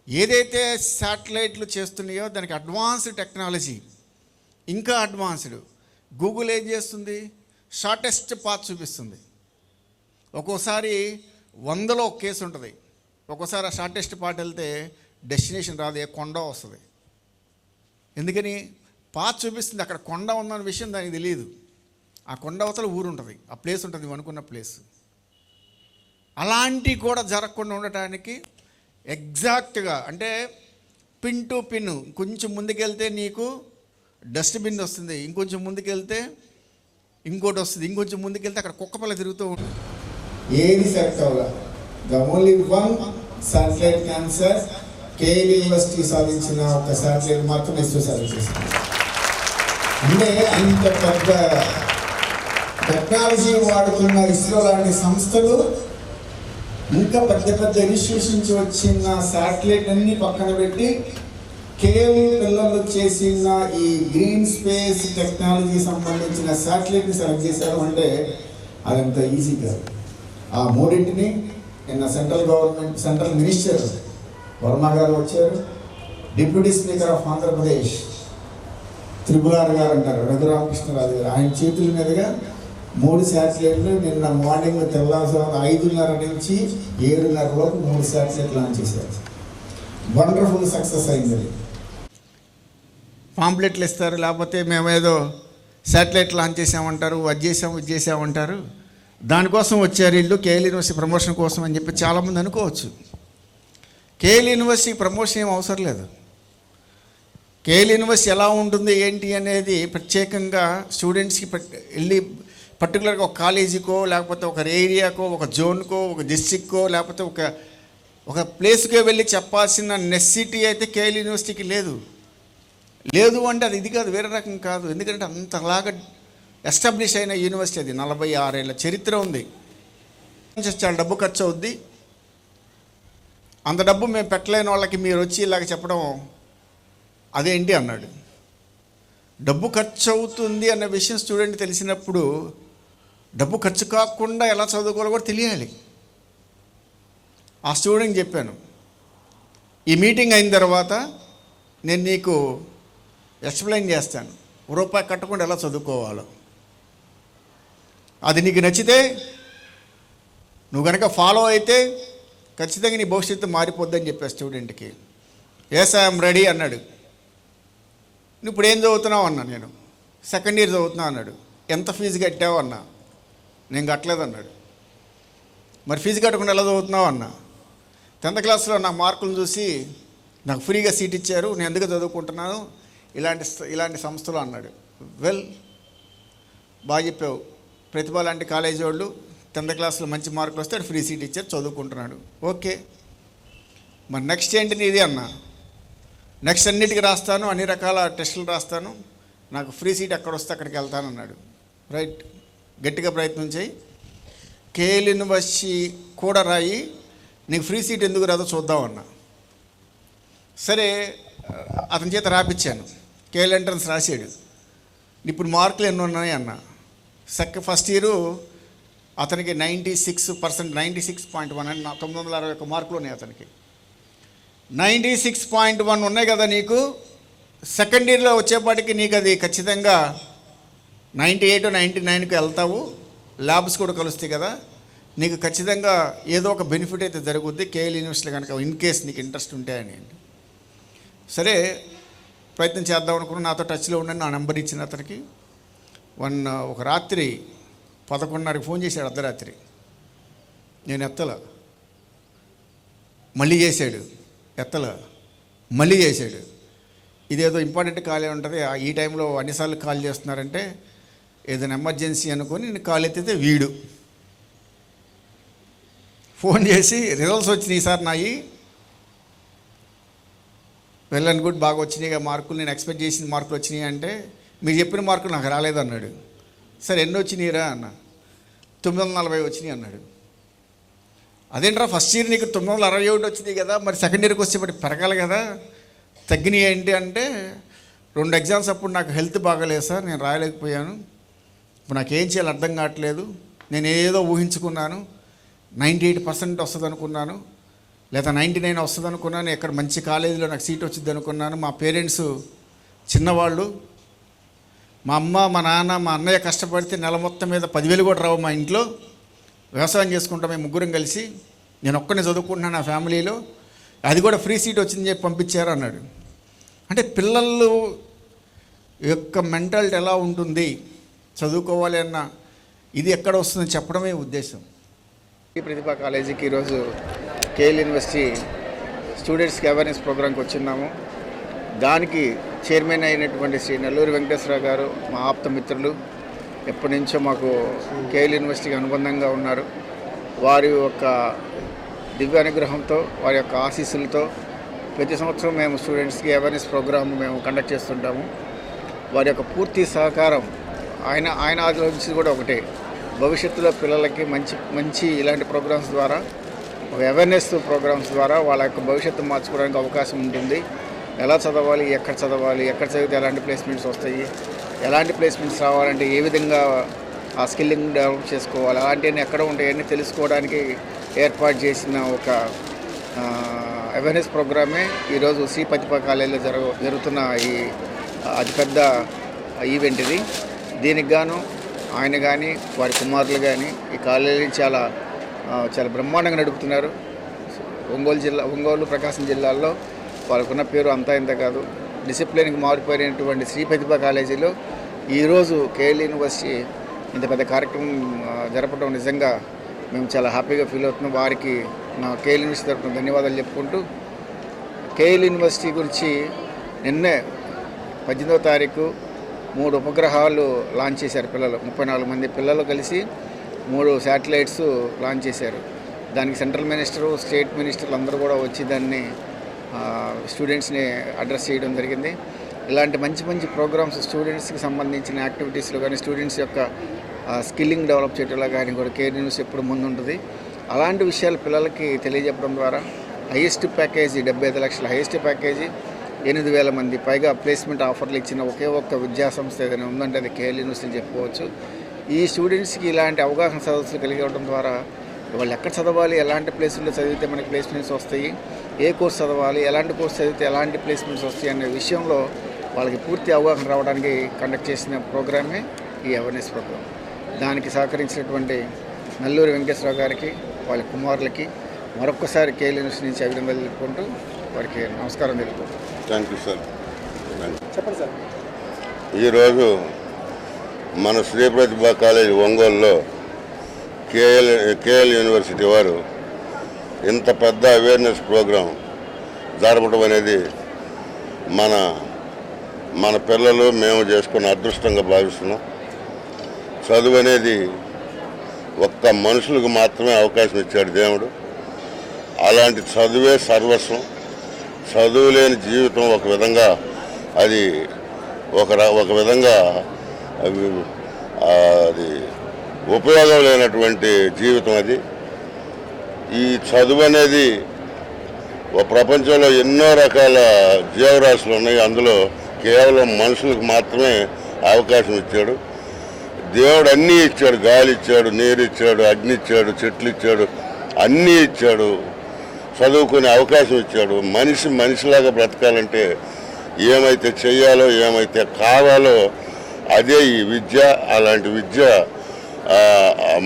ఏదైతే శాటిలైట్లు చేస్తున్నాయో దానికి అడ్వాన్స్డ్ టెక్నాలజీ, ఇంకా అడ్వాన్స్డ్. గూగుల్ ఏం చేస్తుంది, షార్టెస్ట్ పాత్ చూపిస్తుంది. ఒక్కోసారి 100లో ఒక కేసు ఉంటుంది, ఒక్కోసారి ఆ షార్టెస్ట్ పాత్ వెళ్తే డెస్టినేషన్ రాదు, ఏ కొండ వస్తుంది. ఎందుకని? పాత్ చూపిస్తుంది, అక్కడ కొండ ఉందన్న విషయం దానికి తెలియదు. ఆ కొండ అవతల ఊరు ఉంటుంది, ఆ ప్లేస్ ఉంటుంది, అనుకున్న ప్లేస్. అలాంటివి కూడా జరగకుండా ఉండటానికి ఎగ్జాక్ట్గా అంటే పిన్ టు పిన్, కొంచెం ముందుకెళ్తే నీకు డస్ట్బిన్ వస్తుంది, ఇంకొంచెం ముందుకెళ్తే ఇంకోటి వస్తుంది, ఇంకొంచెం ముందుకెళ్తే అక్కడ కుక్కపిల్ల తిరుగుతూ ఉంటుంది. ఏది సెలెక్ట్ అవ్వాలి. The only one satellite cancer KL university సాధించిన ఒక శాటిలైట్ మాత్రం ఇస్రో సాధించేసింది. అంటే అంత పెద్ద టెక్నాలజీ వాడుతున్న ఇస్రో లాంటి సంస్థలు ఇంకా పెద్ద పెద్ద ఇన్స్టిట్యూషన్ నుంచి వచ్చిన శాటిలైట్ అన్ని పక్కన పెట్టి కేవలం పిల్లలు చేసిన ఈ గ్రీన్ స్పేస్ టెక్నాలజీ సంబంధించిన శాటిలైట్ని సెలెక్ట్ చేశారు అంటే అదంత ఈజీ కాదు. ఆ మూడింటిని నిన్న సెంట్రల్ మినిస్టర్ వర్మ గారు వచ్చారు, deputy speaker of Andhra Pradesh triple R గారు అంటారు, రఘురామకృష్ణరాజు గారు, ఆయన చేతుల మీదుగా 3 శాటిలైట్లు నిన్న మార్నింగ్ తెల్లవారుజామున 5:30 నుంచి 7:30 వరకు 3 శాటిలైట్లు లాంచ్ చేశారు. వండర్ఫుల్ సక్సెస్ అయింది. పాంప్లెట్లు ఇస్తారు, లేకపోతే మేమేదో శాటిలైట్ లాంచ్ చేసామంటారు, అది చేసామంటారు. దానికోసం వచ్చారు వీళ్ళు కేఎల్ యూనివర్సిటీ ప్రమోషన్ కోసం అని చెప్పి చాలామంది అనుకోవచ్చు. కేఎల్ యూనివర్సిటీ ప్రమోషన్ ఏం అవసరం లేదు. కేఎల్ యూనివర్సిటీ ఎలా ఉంటుంది ఏంటి అనేది ప్రత్యేకంగా స్టూడెంట్స్కి వెళ్ళి పర్టికులర్గా ఒక కాలేజీకో, లేకపోతే ఒక ఏరియాకో, ఒక జోన్కో, ఒక డిస్ట్రిక్ట్కో, లేకపోతే ఒక ప్లేస్కో వెళ్ళి చెప్పాల్సిన నెసెసిటీ అయితే కేఎల్ యూనివర్సిటీకి లేదు. లేదు అంటే అది ఇది కాదు, వేరే రకం కాదు. ఎందుకంటే అంతలాగా ఎస్టాబ్లిష్ అయిన యూనివర్సిటీ అది. 46 ఏళ్ళ చరిత్ర ఉంది. చాలా డబ్బు ఖర్చు అవుద్ది. అంత డబ్బు మేము పెట్టలేని వాళ్ళకి మీరు వచ్చి ఇలాగ చెప్పడం అదేంటి అన్నాడు. డబ్బు ఖర్చు అవుతుంది అన్న విషయం స్టూడెంట్ తెలిసినప్పుడు డబ్బు ఖర్చు కాకుండా ఎలా చదువుకోవాలో కూడా తెలియాలి. ఆ స్టూడెంట్ చెప్పాను, ఈ మీటింగ్ అయిన తర్వాత నేను నీకు ఎక్స్ప్లెయిన్ చేస్తాను, రూపాయి కట్టకుండా ఎలా చదువుకోవాలో. అది నీకు నచ్చితే, నువ్వు కనుక ఫాలో అయితే ఖచ్చితంగా నీ భవిష్యత్తు మారిపోద్దని చెప్పా స్టూడెంట్కి. ఎస్ ఐఎమ్ రెడీ అన్నాడు. నువ్వు ఇప్పుడు ఏం చదువుతున్నావు అన్నా. నేను సెకండ్ ఇయర్ చదువుతున్నా అన్నాడు. ఎంత ఫీజు కట్టావు అన్నా. నేను కట్టలేదు అన్నాడు. మరి ఫీజు కట్టకుండా ఎలా చదువుతున్నావు అన్నా. 10th క్లాస్లో నా మార్కులను చూసి నాకు ఫ్రీగా సీట్ ఇచ్చారు, నేను ఎందుకు చదువుకుంటున్నాను ఇలాంటి సంస్థలు అన్నాడు. వెల్, బాగా చెప్పావు. ప్రతిభ లాంటి కాలేజీ వాళ్ళు 10th క్లాస్లో మంచి మార్కులు వస్తే ఫ్రీ సీట్ ఇచ్చారు, చదువుకుంటున్నాడు. ఓకే, మరి నెక్స్ట్ ఏంటి నీది అన్నా. నెక్స్ట్ అన్నిటికీ రాస్తాను, అన్ని రకాల టెస్టులు రాస్తాను, నాకు ఫ్రీ సీట్ ఎక్కడ వస్తే అక్కడికి వెళ్తానన్నాడు. రైట్, గట్టిగా ప్రయత్నం చేయి, కేఎల్ యూనివర్సిటీ కూడా రాయి, నీకు ఫ్రీ సీట్ ఎందుకు రాదో చూద్దామన్నా. సరే అతని చేత రాపిచ్చాను, కేఎల్ ఎంట్రన్స్ రాశాడు. ఇప్పుడు మార్కులు ఎన్ని ఉన్నాయి అన్న. ఫస్ట్ ఇయరు అతనికి 96%, 96.1 అని 961 మార్కులు ఉన్నాయి అతనికి. 96.1 ఉన్నాయి కదా నీకు. సెకండ్ ఇయర్లో వచ్చేపాటికి నీకు అది ఖచ్చితంగా 98, 99కి వెళ్తావు. ల్యాబ్స్ కూడా కలుస్తాయి కదా, నీకు ఖచ్చితంగా ఏదో ఒక బెనిఫిట్ అయితే జరుగుద్ది కేఎల్ యూనివర్సిటీలో కనుక ఇన్ కేస్ నీకు ఇంట్రెస్ట్ ఉంటే అని. సరే ప్రయత్నం చేద్దాం అనుకున్నాను. నాతో టచ్లో ఉండండి, నా నెంబర్ ఇచ్చిన అతనికి. ఒక రాత్రి 11:30కి ఫోన్ చేశాడు, అర్ధరాత్రి. నేను ఎత్తల, మళ్ళీ చేశాడు, ఎత్తల, మళ్ళీ చేశాడు. ఇదేదో ఇంపార్టెంట్ కాలే ఉంటుంది, ఈ టైంలో అన్నిసార్లు కాల్ చేస్తున్నారంటే ఏదైనా ఎమర్జెన్సీ అనుకొని నేను కాల్ ఎత్తితే వీడు ఫోన్ చేసి రిజల్ట్స్ వచ్చినాయి సార్ నాయి, వెల్ అండ్ గుడ్, బాగా వచ్చినాయి మార్కులు, నేను ఎక్స్పెక్ట్ చేసిన మార్కులు వచ్చినాయి అంటే మీరు చెప్పిన మార్కులు నాకు రాలేదన్నాడు. సరే ఎన్ని వచ్చినాయిరా అన్న. 940 వచ్చినాయి అన్నాడు. అదేంట్రా ఫస్ట్ ఇయర్ నీకు 961 వచ్చినాయి కదా, మరి సెకండ్ ఇయర్కి వచ్చేప్పటి పెరగాలి కదా, తగ్గినాయి ఏంటి అంటే 2 ఎగ్జామ్స్ అప్పుడు నాకు హెల్త్ బాగాలేదు సార్, నేను రాయలేకపోయాను, ఇప్పుడు నాకేం చేయాలో అర్థం కావట్లేదు, నేను ఏదో ఊహించుకున్నాను, 98% వస్తుంది అనుకున్నాను, లేదా 99 వస్తుంది అనుకున్నాను, ఎక్కడ మంచి కాలేజీలో నాకు సీట్ వచ్చింది అనుకున్నాను. మా పేరెంట్స్ చిన్నవాళ్ళు, మా అమ్మ, మా నాన్న, మా అన్నయ్య కష్టపడితే నెల మొత్తం మీద 10,000 కూడా రావు మా ఇంట్లో, వ్యవసాయం చేసుకుంటాం మేము ముగ్గురం కలిసి, నేను ఒక్కనే చదువుకుంటున్నాను నా ఫ్యామిలీలో, అది కూడా ఫ్రీ సీట్ వచ్చిందని చెప్పి పంపించారు అన్నాడు. అంటే పిల్లలు యొక్క మెంటాలిటీ ఎలా ఉంటుంది, చదువుకోవాలి అన్న ఇది ఎక్కడ వస్తుందని చెప్పడమే ఉద్దేశం. ఈ ప్రతిభా కాలేజీకి ఈరోజు కేఎల్ యూనివర్సిటీ స్టూడెంట్స్కి అవేర్నెస్ ప్రోగ్రాంకి వచ్చిన్నాము. దానికి చైర్మన్ అయినటువంటి శ్రీ నల్లూరి వెంకటేశ్వరరావు గారు మా ఆప్త మిత్రులు, ఎప్పటి నుంచో మాకు కేఎల్ యూనివర్సిటీకి అనుబంధంగా ఉన్నారు. వారి యొక్క దివ్య అనుగ్రహంతో, వారి యొక్క ఆశీస్సులతో ప్రతి సంవత్సరం మేము స్టూడెంట్స్కి అవేర్నెస్ ప్రోగ్రామ్ మేము కండక్ట్ చేస్తుంటాము. వారి యొక్క పూర్తి సహకారం ఆయన ఆలోచించి కూడా ఒకటే, భవిష్యత్తులో పిల్లలకి మంచి ఇలాంటి ప్రోగ్రామ్స్ ద్వారా, అవేర్నెస్ ప్రోగ్రామ్స్ ద్వారా వాళ్ళ యొక్క భవిష్యత్తు మార్చుకోవడానికి అవకాశం ఉంటుంది. ఎలా చదవాలి, ఎక్కడ చదివితే ఎలాంటి ప్లేస్మెంట్స్ వస్తాయి, ఎలాంటి ప్లేస్మెంట్స్ రావాలంటే ఏ విధంగా ఆ స్కిల్లింగ్ డెవలప్ చేసుకోవాలి, అలాంటివన్నీ ఎక్కడ ఉంటాయని తెలుసుకోవడానికి ఏర్పాటు చేసిన ఒక అవేర్నెస్ ప్రోగ్రామే ఈరోజు శ్రీ ప్రతిభా కాలేజీలో జరుగుతున్న ఈ అతిపెద్ద ఈవెంట్ ఇది. దీనికి గాను ఆయన కానీ వారి కుమారులు కానీ ఈ కాలేజీ చాలా బ్రహ్మాండంగా నడుపుతున్నారు. ఒంగోలు ప్రకాశం జిల్లాల్లో వాళ్ళకున్న పేరు అంతా ఇంత కాదు. డిసిప్లిన్కి మారిపోయినటువంటి శ్రీ ప్రతిభా కాలేజీలో ఈరోజు కేఎల్ యూనివర్సిటీ ఇంత పెద్ద కార్యక్రమం జరపడం నిజంగా మేము చాలా హ్యాపీగా ఫీల్ అవుతున్నాం. వారికి నా కేఎల్ యూనివర్సిటీ తరఫున ధన్యవాదాలు చెప్పుకుంటూ, కేఎల్ యూనివర్సిటీ గురించి నిన్నే 18వ తారీఖు 3 ఉపగ్రహాలు లాంచ్ చేశారు పిల్లలు, 34 మంది పిల్లలు కలిసి 3 శాటిలైట్స్ లాంచ్ చేశారు. దానికి సెంట్రల్ మినిస్టరు, స్టేట్ మినిస్టర్లు అందరూ కూడా వచ్చి దాన్ని స్టూడెంట్స్ని అడ్రస్ చేయడం జరిగింది. ఇలాంటి మంచి ప్రోగ్రామ్స్ స్టూడెంట్స్కి సంబంధించిన యాక్టివిటీస్లో కానీ, స్టూడెంట్స్ యొక్క స్కిల్లింగ్ డెవలప్ చేయడంలో కానీ కూడా కేఎల్ యూనివర్సిటీ ఎప్పుడు ముందు ఉంటుంది. అలాంటి విషయాలు పిల్లలకి తెలియజెప్పడం ద్వారా హైయెస్ట్ ప్యాకేజీ 75 లక్షల హైయెస్ట్ ప్యాకేజీ, 8,000 మంది పైగా ప్లేస్మెంట్ ఆఫర్లు ఇచ్చిన ఒకే ఒక్క విద్యాసంస్థ ఏదైనా ఉందంటే అది కేఎల్ యూనివర్సిటీ చెప్పుకోవచ్చు. ఈ స్టూడెంట్స్కి ఇలాంటి అవగాహన సదస్సులు కలిగి ఉండడం ద్వారా వాళ్ళు ఎక్కడ చదవాలి, ఎలాంటి ప్లేసుల్లో చదివితే మనకి ప్లేస్మెంట్స్ వస్తాయి, ఏ కోర్స్ చదవాలి, ఎలాంటి కోర్స్ చదివితే ఎలాంటి ప్లేస్మెంట్స్ వస్తాయి అనే విషయంలో వాళ్ళకి పూర్తి అవగాహన రావడానికి కండక్ట్ చేసిన ప్రోగ్రామే ఈ అవేర్నెస్ ప్రోగ్రామ్. దానికి సహకరించినటువంటి నల్లూరి వెంకటేశ్వరరావు గారికి, వాళ్ళ కుమారులకి మరొక్కసారి కేఎల్ యూనివర్సిటీ నుంచి అభినందనలు తెలుపుకుంటూ వారికి నమస్కారం తెలుపుకుంటాం. Thank you sir. చెప్పండి సార్. ఈరోజు మన శ్రీ ప్రతిభా కాలేజ్ ఒంగోలులో కేఎల్ యూనివర్సిటీ వారు ఇంత పెద్ద అవేర్నెస్ ప్రోగ్రాం జరపడం అనేది మన పిల్లలు మేము చేసుకున్న అదృష్టంగా భావిస్తున్నాం. చదువు అనేది ఒక్క మనుషులకు మాత్రమే అవకాశం ఇచ్చాడు దేవుడు. అలాంటి చదువే సర్వస్వం. చదువులేని జీవితం ఒక విధంగా అది ఒక విధంగా అది ఉపయోగం లేనటువంటి జీవితం అది. ఈ చదువు అనేది ప్రపంచంలో ఎన్నో రకాల జీవరాశులు ఉన్నాయి, అందులో కేవలం మనుషులకు మాత్రమే అవకాశం ఇచ్చాడు. దేవుడు అన్నీ ఇచ్చాడు, గాలి ఇచ్చాడు, నీరు ఇచ్చాడు, అగ్ని ఇచ్చాడు, చెట్లు ఇచ్చాడు, అన్నీ ఇచ్చాడు, చదువుకునే అవకాశం ఇచ్చాడు. మనిషిలాగా బ్రతకాలంటే ఏమైతే చెయ్యాలో ఏమైతే కావాలో అదే ఈ విద్య. అలాంటి విద్య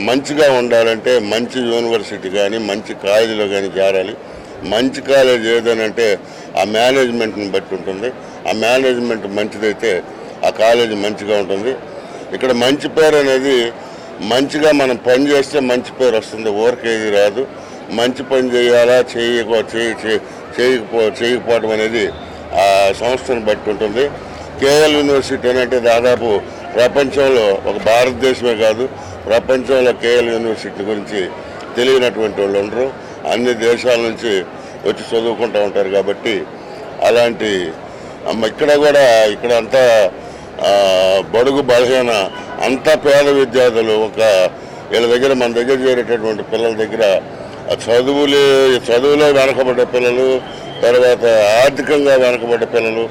మంచిగా ఉండాలంటే మంచి యూనివర్సిటీ కానీ మంచి కాలేజీలో కానీ చేరాలి. మంచి కాలేజ్ ఏదనంటే ఆ మేనేజ్మెంట్ని బట్టి ఉంటుంది. ఆ మేనేజ్మెంట్ మంచిదైతే ఆ కాలేజీ మంచిగా ఉంటుంది. ఇక్కడ మంచి పేరు అనేది మంచిగా మనం పని చేస్తే మంచి పేరు వస్తుంది, ఊరికేది రాదు. మంచి పని చేయాలా చేయకపోవడం అనేది ఆ సంస్థను బట్టి ఉంటుంది. కేఎల్ యూనివర్సిటీ అంటే దాదాపు ప్రపంచంలో ఒక భారతదేశమే కాదు, ప్రపంచంలో కేఎల్ యూనివర్సిటీ గురించి తెలియనటువంటి వాళ్ళు ఉండరు. అన్ని దేశాల నుంచి వచ్చి చదువుకుంటూ ఉంటారు. కాబట్టి అలాంటి ఇక్కడ అంతా బడుగు బలహీన అంతా పేద విద్యార్థులు వీళ్ళ దగ్గర మన దగ్గర చేరేటటువంటి పిల్లల దగ్గర చదువులో వెనకబడ్డ పిల్లలు, తర్వాత ఆర్థికంగా వెనకబడ్డ పిల్లలు,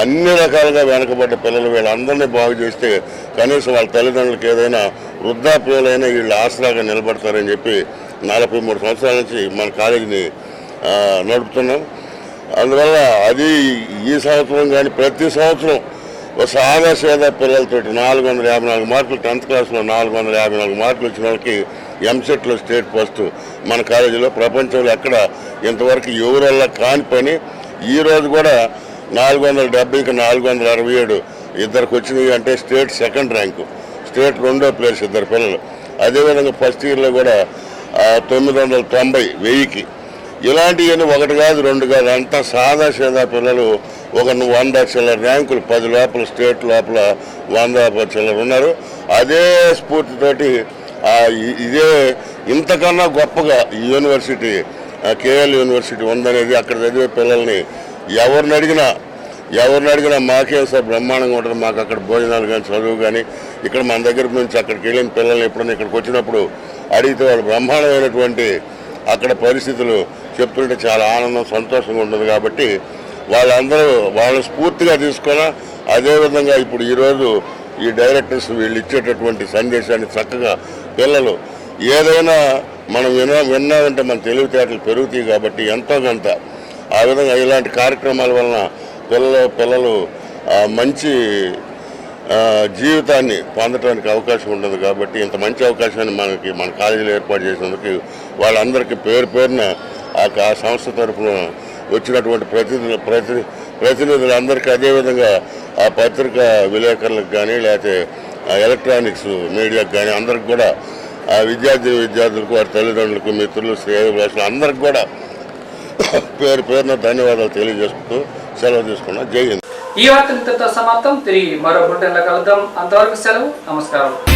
అన్ని రకాలుగా వెనకబడ్డ పిల్లలు వీళ్ళందరినీ బాగు చేస్తే కనీసం వాళ్ళ తల్లిదండ్రులకు ఏదైనా వృద్ధాప్యాలైనా వీళ్ళు ఆసరాగా నిలబడతారని చెప్పి 43 సంవత్సరాల నుంచి మన కాలేజీని నడుపుతున్నాం. అందువల్ల అది ఈ సంవత్సరం కానీ ప్రతి సంవత్సరం ఒక సాదా పిల్లలతోటి 454 మార్కులు 10th క్లాస్లో 454 మార్కులు వచ్చిన వాళ్ళకి ఎంసెట్లో స్టేట్ ఫస్ట్ మన కాలేజీలో. ప్రపంచంలో ఎక్కడ ఇంతవరకు ఎవరల్లా కాని పని. ఈరోజు కూడా 470కి 467 ఇద్దరికి వచ్చినాయి అంటే స్టేట్ సెకండ్ ర్యాంకు, స్టేట్ 2వ ప్లేస్ ఇద్దరు పిల్లలు. అదేవిధంగా ఫస్ట్ ఇయర్లో కూడా 990 1000కి. ఇలాంటివన్నీ 1 కాదు 2 కాదు, అంతా సాదా పిల్లలు. 100 చిల్లర ర్యాంకులు 10 లోపల స్టేట్ లోపల 100 చిల్లర ఉన్నారు. అదే స్ఫూర్తితోటి ఇదే ఇంతకన్నా గొప్పగా ఈ యూనివర్సిటీ కేఎల్ యూనివర్సిటీ ఉందనేది అక్కడ చదివే పిల్లల్ని ఎవరిని అడిగినా మాకేం సార్ బ్రహ్మాండంగా ఉంటుంది, మాకు అక్కడ భోజనాలు కానీ చదువు కానీ. ఇక్కడ మన దగ్గర నుంచి అక్కడికి వెళ్ళిన పిల్లల్ని ఎప్పుడైనా ఇక్కడికి వచ్చినప్పుడు అడిగితే వాళ్ళు బ్రహ్మాండమైనటువంటి అక్కడ పరిస్థితులు చెప్తుంటే చాలా ఆనందం సంతోషంగా ఉంటుంది. కాబట్టి వాళ్ళందరూ వాళ్ళని స్ఫూర్తిగా తీసుకున్నా. అదేవిధంగా ఇప్పుడు ఈరోజు ఈ డైరెక్టర్స్ వీళ్ళు ఇచ్చేటటువంటి సందేశాన్ని చక్కగా పిల్లలు ఏదైనా మనం విన్నామంటే మన తెలివితేటలు పెరుగుతాయి. కాబట్టి ఎంతో కొంత ఆ విధంగా ఇలాంటి కార్యక్రమాల వలన పిల్లలు మంచి జీవితాన్ని పొందడానికి అవకాశం ఉంటుంది. కాబట్టి ఇంత మంచి అవకాశాన్ని మన కాలేజీలో ఏర్పాటు చేసినందుకు వాళ్ళందరికీ పేరున ఆ సంస్థ తరఫున వచ్చినటువంటి ప్రతినిధులందరికీ, అదేవిధంగా ఆ పత్రికా విలేకరులకు కానీ లేకపోతే ఎలక్ట్రానిక్స్ మీడియాకు కానీ అందరికి కూడా ఆ విద్యార్థులకు వారి తల్లిదండ్రులకు మిత్రులు శ్రేయోభిలాషులు అందరికి కూడా పేరున ధన్యవాదాలు తెలియజేసుకుంటూ సెలవు తీసుకున్నా. జై హింద్. ఈ వార్త ఇంతటితో సమాప్తం. తిరిగి మరో బులెటిన్లో కలుద్దాం. అంతవరకు సెలవు. నమస్కారం.